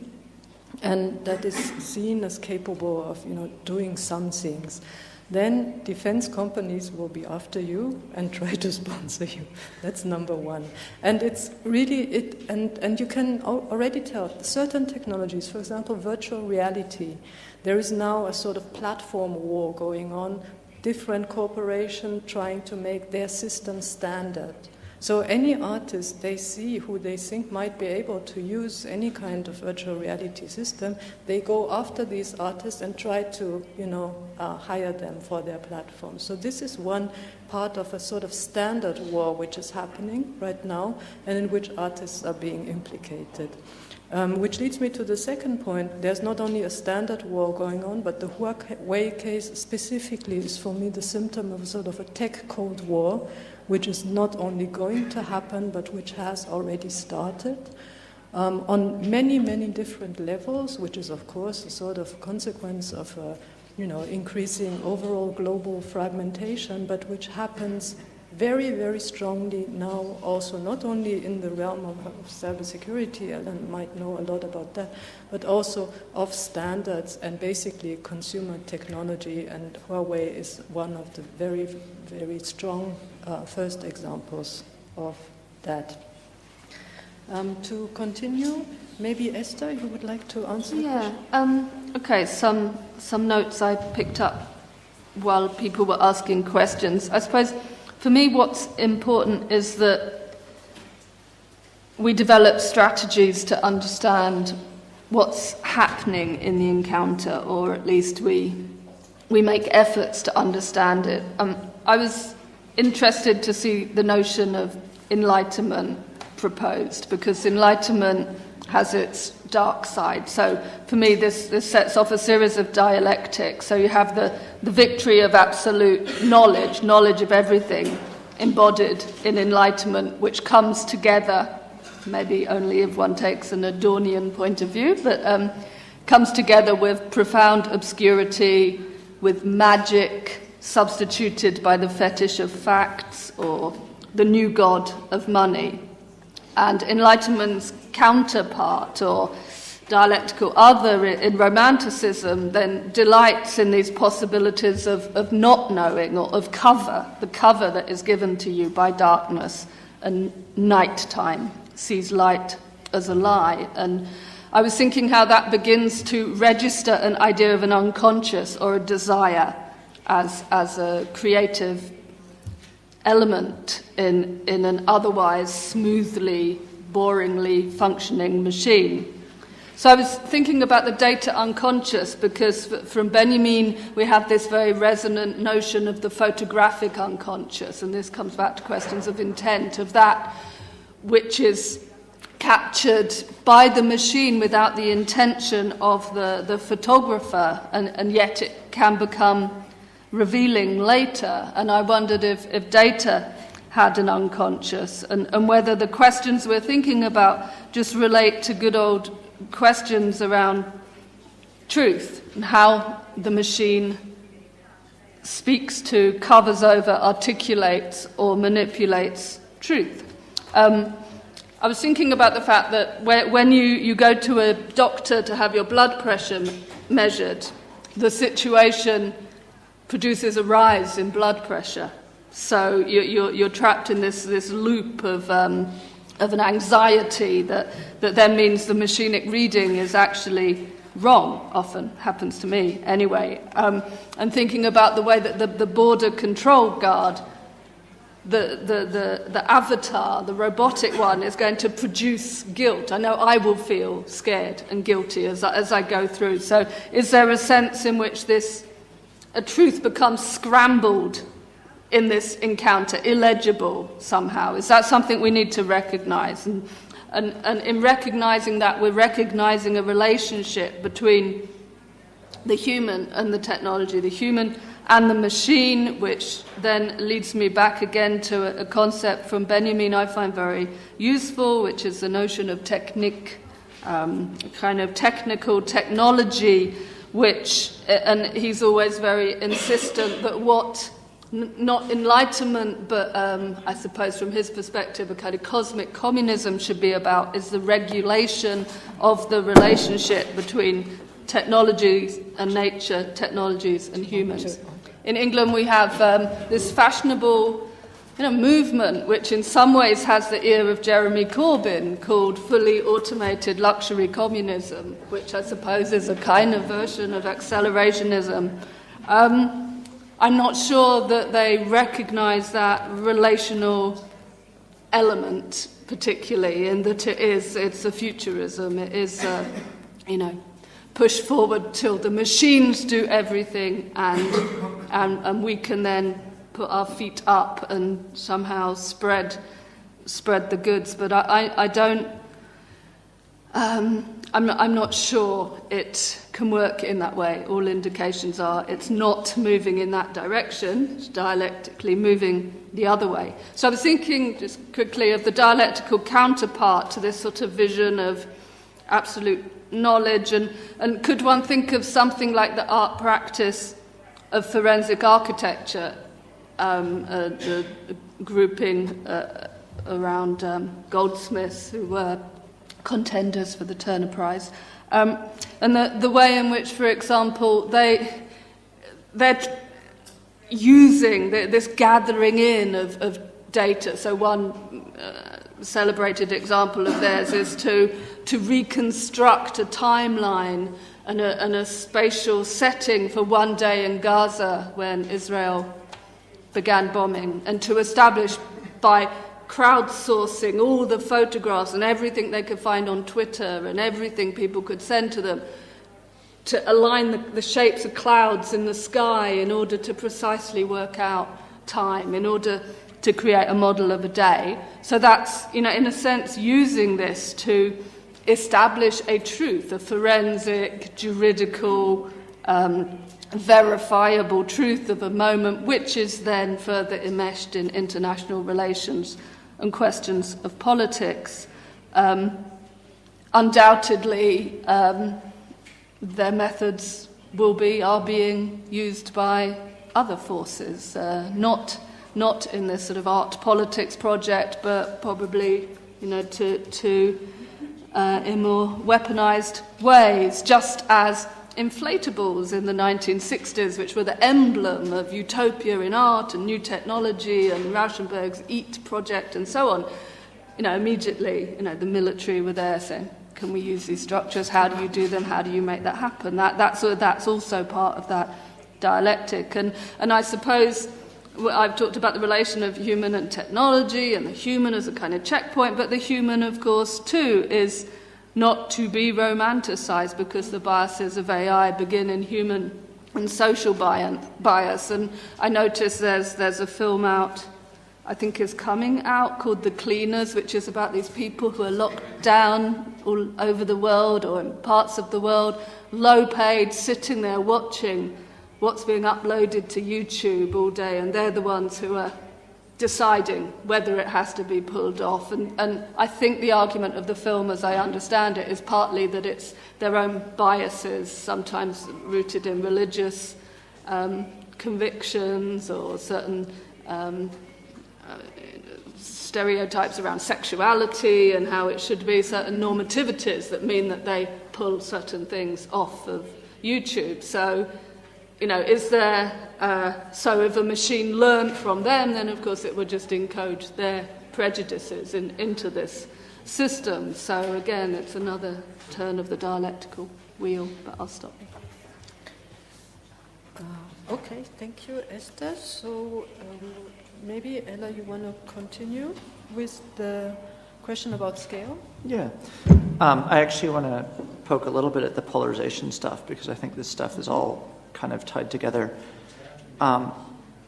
and that is seen as capable of, doing some things, then defense companies will be after you and try to sponsor you. That's number one. And it's really, and you can already tell certain technologies, for example, virtual reality, there is now a sort of platform war going on, different corporations trying to make their system standard. So any artist they see who they think might be able to use any kind of virtual reality system, they go after these artists and try to, hire them for their platform. So this is one part of a sort of standard war which is happening right now, and in which artists are being implicated. Which leads me to the second point. There's not only a standard war going on, but the Huawei case specifically is for me the symptom of sort of a tech Cold War, which is not only going to happen, but which has already started on many, many different levels, which is, of course, a sort of consequence of increasing overall global fragmentation, but which happens very, very strongly now also, not only in the realm of cybersecurity, Ellen might know a lot about that, but also of standards and basically consumer technology, and Huawei is one of the very, very strong first examples of that. To continue, maybe Esther, you would like to answer the question? Okay, some notes I picked up while people were asking questions. I suppose for me what's important is that we develop strategies to understand what's happening in the encounter, or at least we make efforts to understand it. I was interested to see the notion of enlightenment proposed, because enlightenment has its dark side. So for me, this sets off a series of dialectics. So you have the victory of absolute knowledge of everything embodied in enlightenment, which comes together, maybe only if one takes an Adornian point of view, but comes together with profound obscurity, with magic substituted by the fetish of facts or the new god of money. And enlightenment's counterpart or dialectical other in Romanticism then delights in these possibilities of not knowing, or of cover, the cover that is given to you by darkness, and nighttime sees light as a lie. And I was thinking how that begins to register an idea of an unconscious or a desire as a creative element in an otherwise smoothly, boringly functioning machine. So I was thinking about the data unconscious, because from Benjamin we have this very resonant notion of the photographic unconscious, and this comes back to questions of intent, of that which is captured by the machine without the intention of the photographer, and yet it can become revealing later. And I wondered if data had an unconscious, and whether the questions we're thinking about just relate to good old questions around truth, and how the machine speaks to, covers over, articulates, or manipulates truth. I was thinking about the fact that when you go to a doctor to have your blood pressure measured, the situation produces a rise in blood pressure. So you're trapped in this loop of an anxiety that then means the machinic reading is actually wrong. Often happens to me anyway. And thinking about the way that the border control guard, the avatar, the robotic one, is going to produce guilt. I know I will feel scared and guilty as I go through. So is there a sense in which this a truth becomes scrambled in this encounter, illegible somehow? Is that something we need to recognize? And in recognizing that, we're recognizing a relationship between the human and the technology, the human and the machine, which then leads me back again to a concept from Benjamin I find very useful, which is the notion of technique, kind of technical technology, which, and he's always very insistent that what, not enlightenment, but I suppose from his perspective, a kind of cosmic communism should be about, is the regulation of the relationship between technologies and nature, technologies and humans. In England, we have this fashionable movement, which in some ways has the ear of Jeremy Corbyn, called fully automated luxury communism, which I suppose is a kind of version of accelerationism. I'm not sure that they recognise that relational element particularly, in that it's a futurism. It is, push forward till the machines do everything, and we can then put our feet up and somehow spread the goods. But I don't. I'm not sure it can work in that way. All indications are it's not moving in that direction. It's dialectically moving the other way. So I was thinking just quickly of the dialectical counterpart to this sort of vision of absolute knowledge, and could one think of something like the art practice of forensic architecture, the grouping around goldsmiths who were contenders for the Turner Prize, and the way in which, for example, they're using this gathering in of data. So one celebrated example of theirs is to reconstruct a timeline and a spatial setting for one day in Gaza when Israel began bombing, and to establish by crowdsourcing all the photographs and everything they could find on Twitter and everything people could send to them, to align the shapes of clouds in the sky in order to precisely work out time, in order to create a model of a day. So that's, in a sense, using this to establish a truth, a forensic, juridical, verifiable truth of a moment, which is then further enmeshed in international relations and questions of politics. Undoubtedly, their methods are being used by other forces, not in this sort of art politics project, but probably, in more weaponized ways, just as inflatables in the 1960s, which were the emblem of utopia in art and new technology and Rauschenberg's EAT project and so on, immediately, the military were there saying, can we use these structures? How do you do them? How do you make that happen? That's also part of that dialectic. And I suppose I've talked about the relation of human and technology, and the human as a kind of checkpoint, but the human, of course, too, is not to be romanticized, because the biases of AI begin in human and social bias. And I noticed there's a film out, I think is coming out, called The Cleaners, which is about these people who are locked down all over the world or in parts of the world, low paid, sitting there watching what's being uploaded to YouTube all day, and they're the ones who are deciding whether it has to be pulled off. And I think the argument of the film, as I understand it, is partly that it's their own biases, sometimes rooted in religious convictions or certain stereotypes around sexuality and how it should be, certain normativities that mean that they pull certain things off of YouTube. So, is there, so if a machine learned from them, then of course it would just encode their prejudices into this system. So again, it's another turn of the dialectical wheel, but I'll stop. Okay, thank you, Esther. So maybe, Ella, you want to continue with the question about scale? Yeah. I actually want to poke a little bit at the polarization stuff, because I think this stuff is all kind of tied together.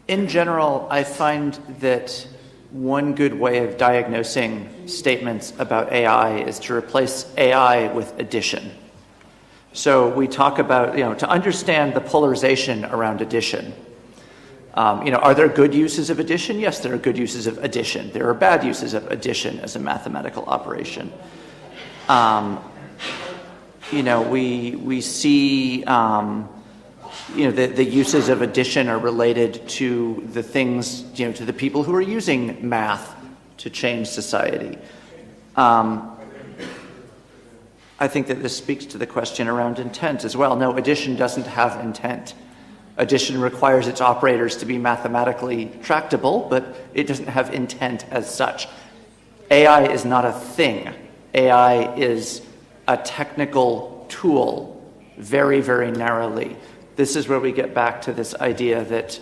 In general, I find that one good way of diagnosing statements about AI is to replace AI with addition. So we talk about, to understand the polarization around addition. Are there good uses of addition? Yes, there are good uses of addition. There are bad uses of addition as a mathematical operation. We see, the uses of addition are related to the things, to the people who are using math to change society. I think that this speaks to the question around intent as well. No, addition doesn't have intent. Addition requires its operators to be mathematically tractable, but it doesn't have intent as such. AI is not a thing. AI is a technical tool, very, very narrowly. This is where we get back to this idea that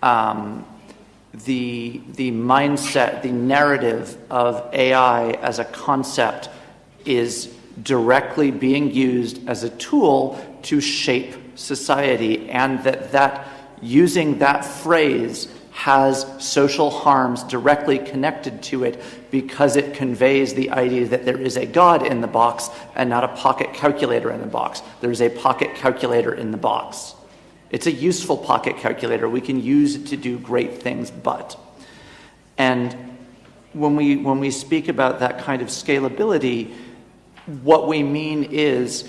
the mindset, the narrative of AI as a concept is directly being used as a tool to shape society, and that using that phrase has social harms directly connected to it because it conveys the idea that there is a God in the box and not a pocket calculator in the box. There is a pocket calculator in the box. It's a useful pocket calculator. We can use it to do great things, and when we speak about that kind of scalability, what we mean is,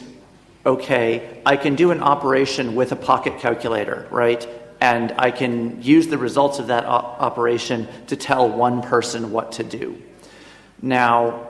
okay, I can do an operation with a pocket calculator, right? And I can use the results of that operation to tell one person what to do. Now,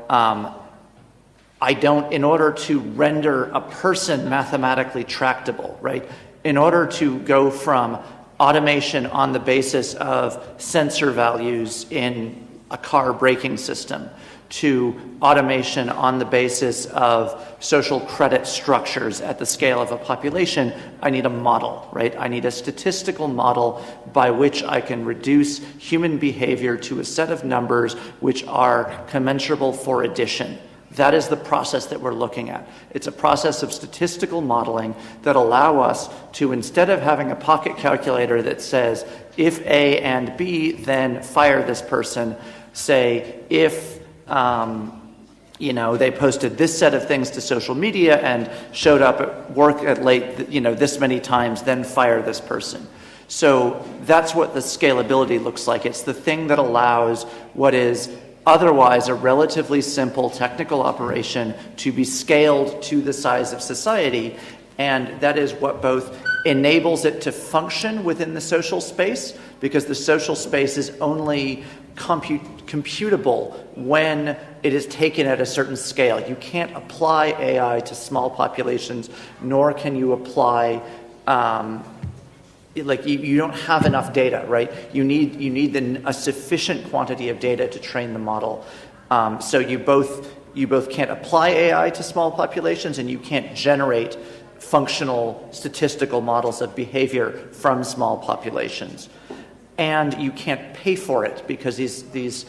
in order to render a person mathematically tractable, right? In order to go from automation on the basis of sensor values in a car braking system to automation on the basis of social credit structures at the scale of a population, I need a model, right? I need a statistical model by which I can reduce human behavior to a set of numbers which are commensurable for addition. That is the process that we're looking at. It's a process of statistical modeling that allow us to, instead of having a pocket calculator that says, if A and B, then fire this person, say, if they posted this set of things to social media and showed up at work at late, this many times, then fire this person. So that's what the scalability looks like. It's the thing that allows what is otherwise a relatively simple technical operation to be scaled to the size of society, and that is what both enables it to function within the social space, because the social space is only computable when it is taken at a certain scale. You can't apply AI to small populations, nor can you apply you don't have enough data, right? You need a sufficient quantity of data to train the model. So you both can't apply AI to small populations, and you can't generate functional statistical models of behavior from small populations. And you can't pay for it because these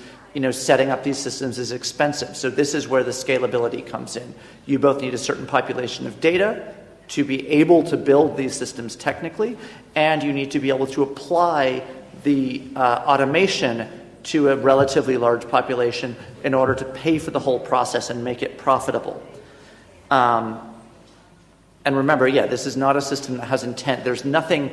setting up these systems is expensive. So this is where the scalability comes in. You both need a certain population of data to be able to build these systems technically, and you need to be able to apply the automation to a relatively large population in order to pay for the whole process and make it profitable. And remember, this is not a system that has intent. There's nothing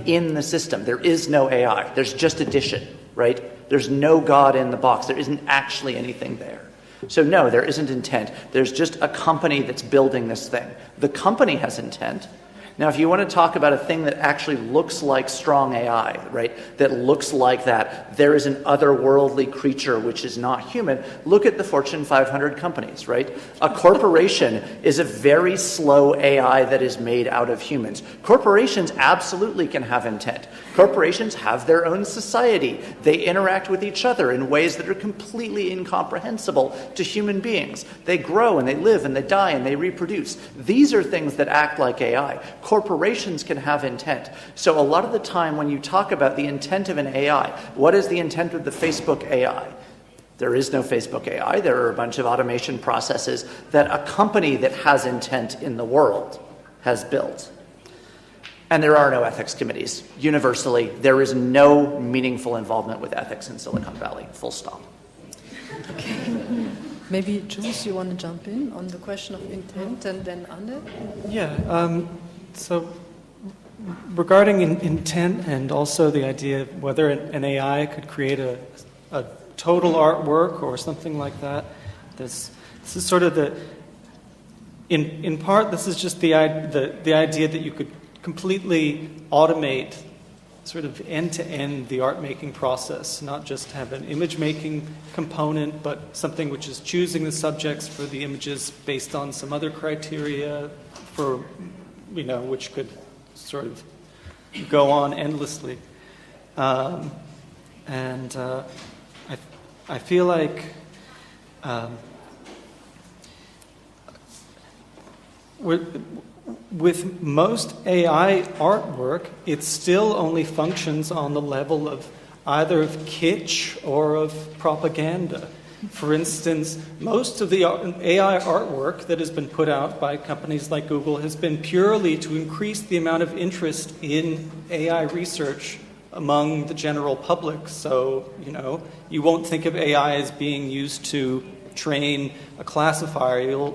in the system. There is no AI. There's just addition, right? There's no God in the box. There isn't actually anything there. So no, there isn't intent. There's just a company that's building this thing. The company has intent. Now, if you want to talk about a thing that actually looks like strong AI, right, that looks like that, there is an otherworldly creature which is not human, look at the Fortune 500 companies, right? A corporation is a very slow AI that is made out of humans. Corporations absolutely can have intent. Corporations have their own society. They interact with each other in ways that are completely incomprehensible to human beings. They grow and they live and they die and they reproduce. These are things that act like AI. Corporations can have intent. So a lot of the time when you talk about the intent of an AI, what is the intent of the Facebook AI? There is no Facebook AI. There are a bunch of automation processes that a company that has intent in the world has built. And there are no ethics committees. Universally, there is no meaningful involvement with ethics in Silicon Valley, full stop. Okay. Maybe, Jules, you want to jump in on the question of intent, and then Anne? Yeah, so regarding intent and also the idea of whether an AI could create a total artwork or something like that, this is sort of in part, this is just the idea that you could completely automate sort of end-to-end the art-making process, not just have an image-making component, but something which is choosing the subjects for the images based on some other criteria for, which could sort of go on endlessly. And I feel like with most AI artwork, it still only functions on the level of either of kitsch or of propaganda. For instance, most of the AI artwork that has been put out by companies like Google has been purely to increase the amount of interest in AI research among the general public. So, you won't think of AI as being used to train a classifier.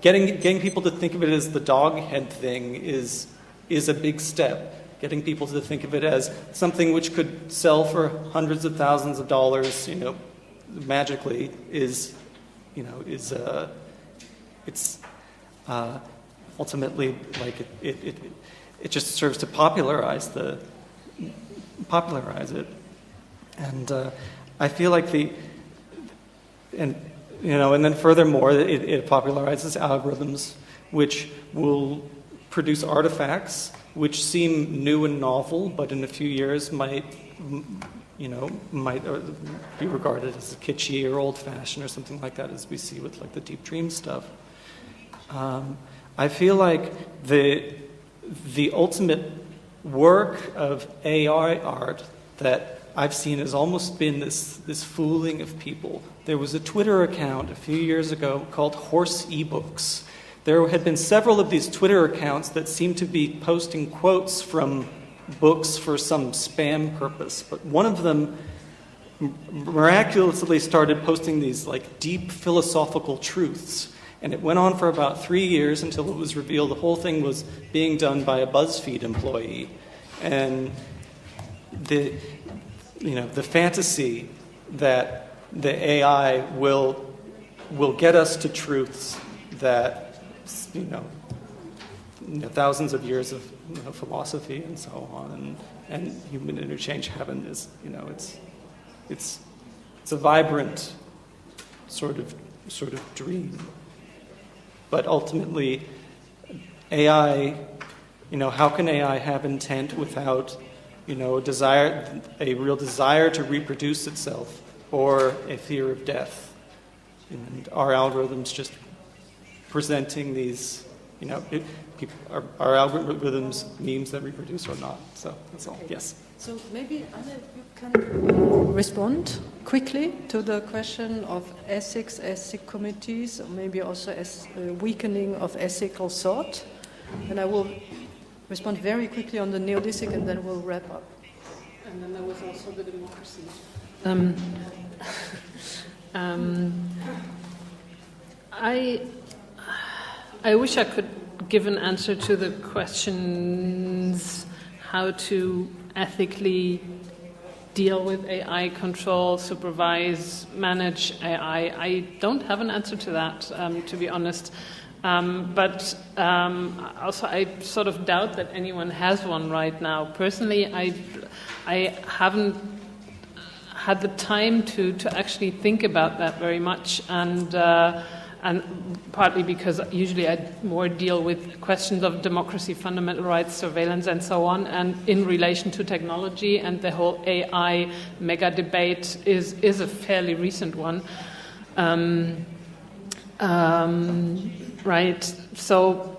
Getting people to think of it as the dog head thing is a big step. Getting people to think of it as something which could sell for hundreds of thousands of dollars, magically is ultimately like it just serves to popularize it, and I feel like and then furthermore, it popularizes algorithms which will produce artifacts which seem new and novel, but in a few years might be regarded as kitschy or old-fashioned or something like that, as we see with like the Deep Dream stuff. I feel like the ultimate work of AI art that I've seen has almost been this fooling of people. There was a Twitter account a few years ago called Horse eBooks. There had been several of these Twitter accounts that seemed to be posting quotes from books for some spam purpose, but one of them miraculously started posting these like deep philosophical truths, and it went on for about 3 years until it was revealed the whole thing was being done by a BuzzFeed employee. And the fantasy that the AI will get us to truths that thousands of years of philosophy and so on and human interchange haven't is it's a vibrant sort of dream, but ultimately AI, how can AI have intent without a real desire to reproduce itself or a fear of death? And our algorithms just presenting these, our algorithms memes that reproduce or not. So that's all. Yes. So maybe, Anne, you can respond quickly to the question of ethics committees, or maybe also as weakening of ethical thought. And I will respond very quickly on the Neolithic, and then we'll wrap up. And then there was also the democracy. I wish I could give an answer to the questions how to ethically deal with AI, control, supervise, manage AI. I don't have an answer to that, to be honest. But also I sort of doubt that anyone has one right now. Personally, I haven't had the time to actually think about that very much, and partly because usually I more deal with questions of democracy, fundamental rights, surveillance, and so on, and in relation to technology, and the whole AI mega debate is a fairly recent one. Right. So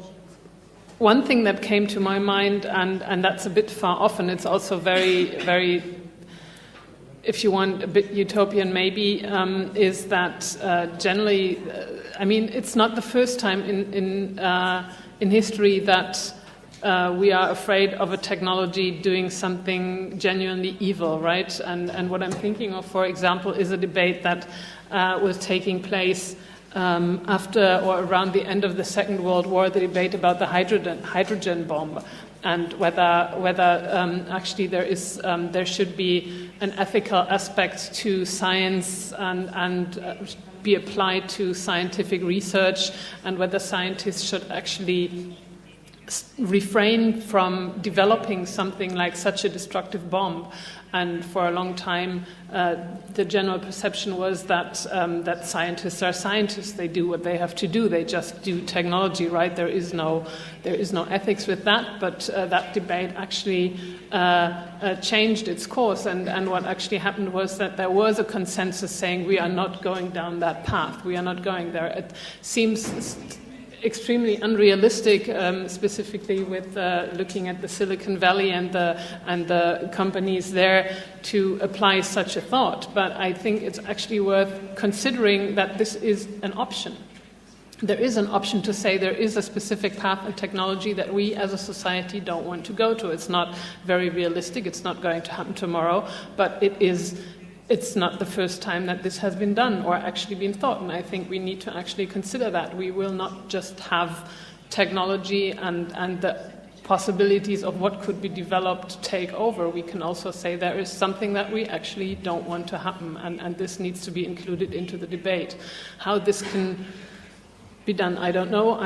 one thing that came to my mind, and that's a bit far off, and it's also very, very, if you want, a bit utopian maybe, is that generally, I mean, it's not the first time in history that we are afraid of a technology doing something genuinely evil, right? And what I'm thinking of, for example, is a debate that was taking place after or around the end of the Second World War, the debate about the hydrogen bomb, and whether actually there should be an ethical aspect to science and be applied to scientific research, and whether scientists should actually refrain from developing something like such a destructive bomb. And for a long time, the general perception was that that scientists are scientists. They do what they have to do. They just do technology, right? There is no ethics with that. But that debate actually changed its course. And what actually happened was that there was a consensus saying we are not going down that path. We are not going there. It seems extremely unrealistic, specifically with looking at the Silicon Valley and the companies there, to apply such a thought. But I think it's actually worth considering that this is an option. There is an option to say there is a specific path and technology that we as a society don't want to go to. It's not very realistic. It's not going to happen tomorrow, but it's not the first time that this has been done or actually been thought, and I think we need to actually consider that. We will not just have technology and the possibilities of what could be developed take over. We can also say there is something that we actually don't want to happen, and this needs to be included into the debate. How this can be done, I don't know.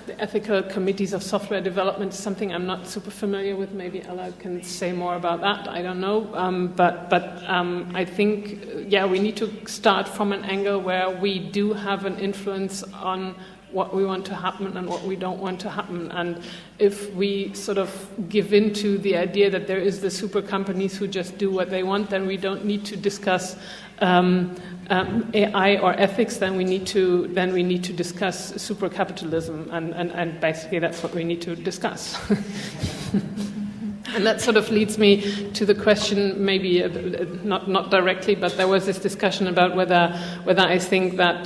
The ethical committees of software development is something I'm not super familiar with. Maybe Ella can say more about that. I don't know. But I think, we need to start from an angle where we do have an influence on what we want to happen and what we don't want to happen. And if we sort of give in to the idea that there is the super companies who just do what they want, then we don't need to discuss AI or ethics. Then we need to discuss super capitalism, and basically that's what we need to discuss. And that sort of leads me to the question, maybe not directly, but there was this discussion about whether I think that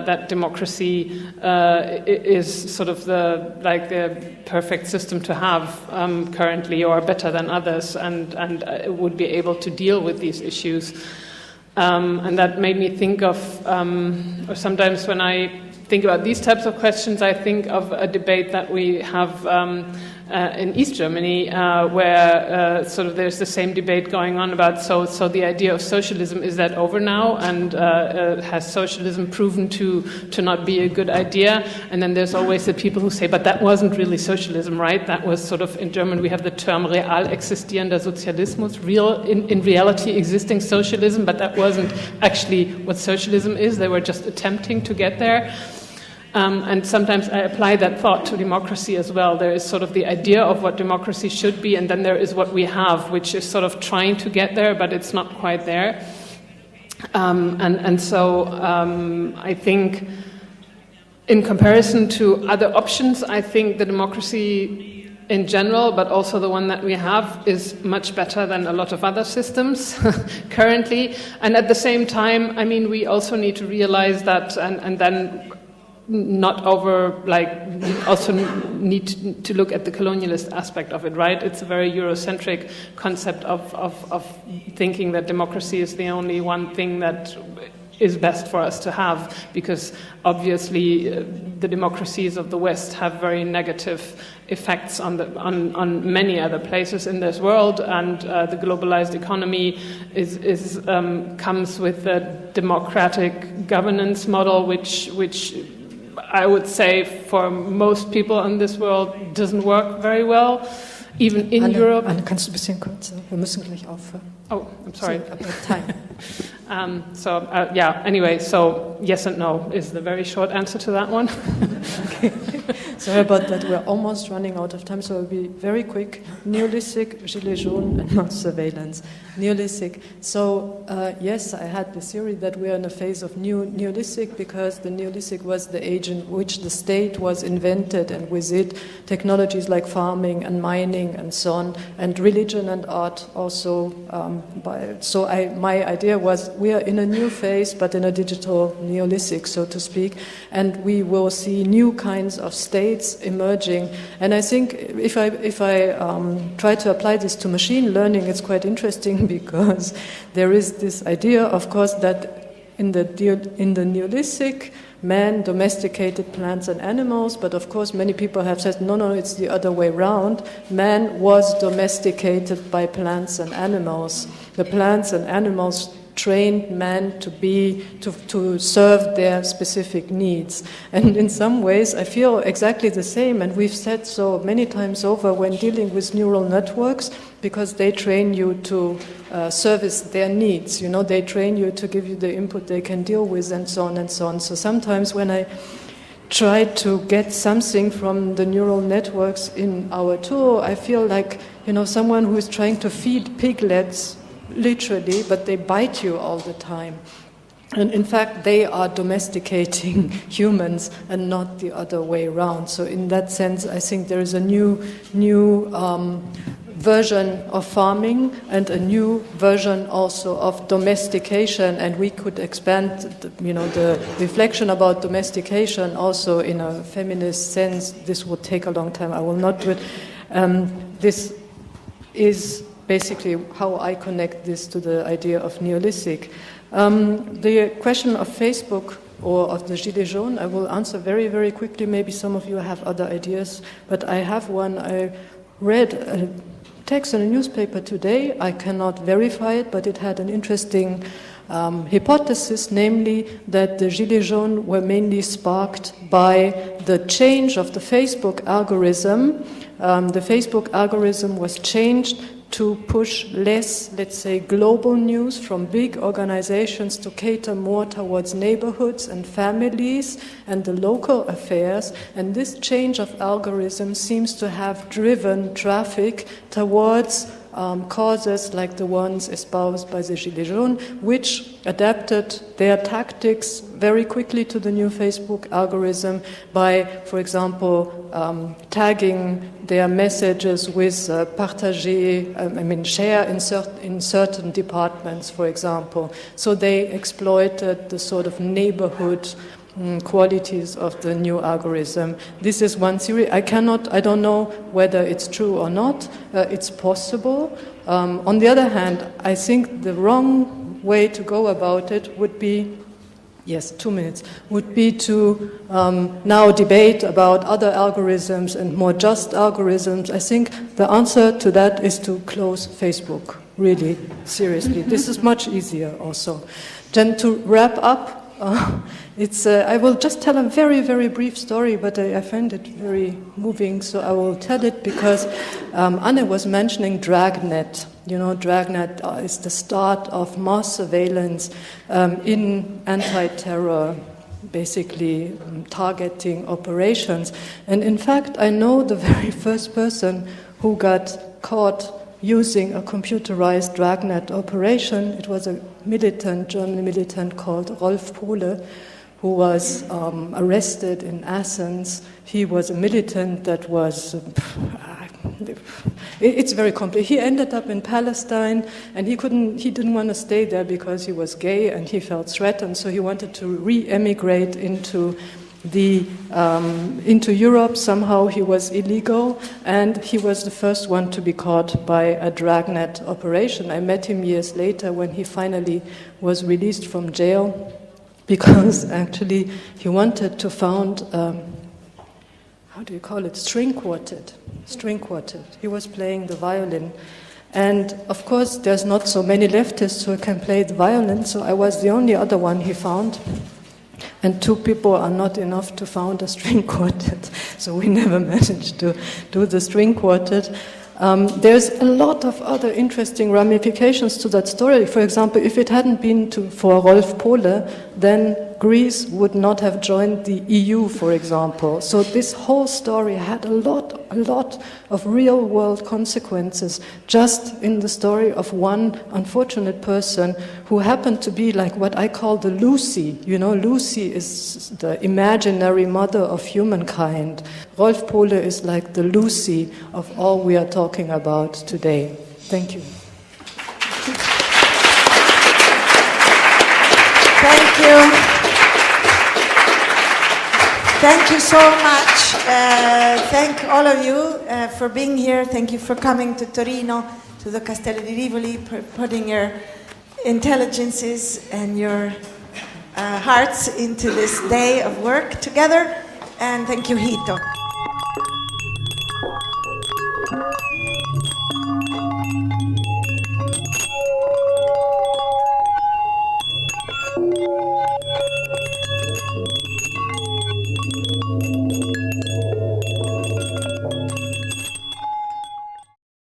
that democracy is sort of the perfect system to have currently, or better than others, and would be able to deal with these issues. And that made me think of, or sometimes when I think about these types of questions, I think of a debate that we have in East Germany, where sort of there's the same debate going on about so the idea of socialism, is that over now, and has socialism proven to not be a good idea? And then there's always the people who say, but that wasn't really socialism, right? That was sort of, in German we have the term real existierender Sozialismus, in reality existing socialism, but that wasn't actually what socialism is. They were just attempting to get there. And sometimes I apply that thought to democracy as well. There is sort of the idea of what democracy should be, and then there is what we have, which is sort of trying to get there, but it's not quite there. So I think, in comparison to other options, I think the democracy in general, but also the one that we have, is much better than a lot of other systems currently. And at the same time, I mean, we also need to realize that, and then not also need to look at the colonialist aspect of it, right? It's a very Eurocentric concept of thinking that democracy is the only one thing that is best for us to have, because obviously the democracies of the West have very negative effects on many other places in this world, and the globalized economy comes with a democratic governance model, which I would say for most people in this world doesn't work very well, even in Europe. Anne, kannst du ein bisschen kürzer? Wir müssen gleich aufhören. Oh, I'm sorry. So, about time. Anyway, so yes and no is the very short answer to that one. Okay. Sorry about that. We're almost running out of time, so I'll be very quick. Neolithic, Gilets jaunes, and mass surveillance. Neolithic. So, yes, I had the theory that we are in a phase of Neolithic, because the Neolithic was the age in which the state was invented, and with it technologies like farming and mining and so on, and religion and art also. My idea idea was we are in a new phase, but in a digital Neolithic, so to speak, and we will see new kinds of states emerging. And I think if I try to apply this to machine learning, it's quite interesting because there is this idea, of course, that in the Neolithic, man domesticated plants and animals, but of course many people have said, no, it's the other way around. Man was domesticated by plants and animals. The plants and animals trained man to serve their specific needs. And in some ways I feel exactly the same, and we've said so many times over when dealing with neural networks, because they train you to service their needs. You know, they train you to give you the input they can deal with, and so on and so on. So sometimes when I try to get something from the neural networks in our tool, I feel like, you know, someone who is trying to feed piglets, literally, but they bite you all the time. And in fact, they are domesticating humans and not the other way around. So in that sense, I think there is a new version of farming and a new version also of domestication, and we could expand the reflection about domestication also in a feminist sense. This would take a long time, I will not do it. This is basically how I connect this to the idea of Neolithic. The question of Facebook or of the Gilets jaunes, I will answer very, very quickly. Maybe some of you have other ideas, but I have one. I read a text in a newspaper today. I cannot verify it, but it had an interesting hypothesis, namely that the Gilets jaunes were mainly sparked by the change of the Facebook algorithm. The Facebook algorithm was changed to push less, let's say, global news from big organizations to cater more towards neighborhoods and families and the local affairs. And this change of algorithm seems to have driven traffic towards causes like the ones espoused by the Gilets jaunes, which adapted their tactics very quickly to the new Facebook algorithm by, for example, tagging their messages with partager, share in certain departments, for example. So they exploited the sort of neighborhood qualities of the new algorithm. This is one theory. I don't know whether it's true or not. It's possible. On the other hand, I think the wrong way to go about it would be, yes, 2 minutes, would be to now debate about other algorithms and more just algorithms. I think the answer to that is to close Facebook, really, seriously. This is much easier also. Then to wrap up, I will just tell a very, very brief story, but I find it very moving, so I will tell it because Anne was mentioning Dragnet. You know, Dragnet is the start of mass surveillance in anti-terror, basically targeting operations. And in fact, I know the very first person who got caught using a computerized Dragnet operation. It was a German militant called Rolf Pohle, who was arrested in Athens. He was a militant that was... it's very complicated. He ended up in Palestine, and he didn't want to stay there because he was gay and he felt threatened, so he wanted to re-emigrate into Europe. Somehow he was illegal, and he was the first one to be caught by a Dragnet operation. I met him years later when he finally was released from jail, because actually he wanted to found string quartet. He was playing the violin. And of course there's not so many leftists who can play the violin, so I was the only other one he found. And 2 people are not enough to found a string quartet, so we never managed to do the string quartet. There's a lot of other interesting ramifications to that story. For example, if it hadn't been for Rolf Pohle, then Greece would not have joined the EU, for example. So this whole story had a lot of real-world consequences just in the story of one unfortunate person who happened to be like what I call the Lucy. You know, Lucy is the imaginary mother of humankind. Rolf Pohle is like the Lucy of all we are talking about today. Thank you. Thank you so much. Thank all of you for being here. Thank you for coming to Torino, to the Castello di Rivoli, putting your intelligences and your hearts into this day of work together. And thank you, Hito.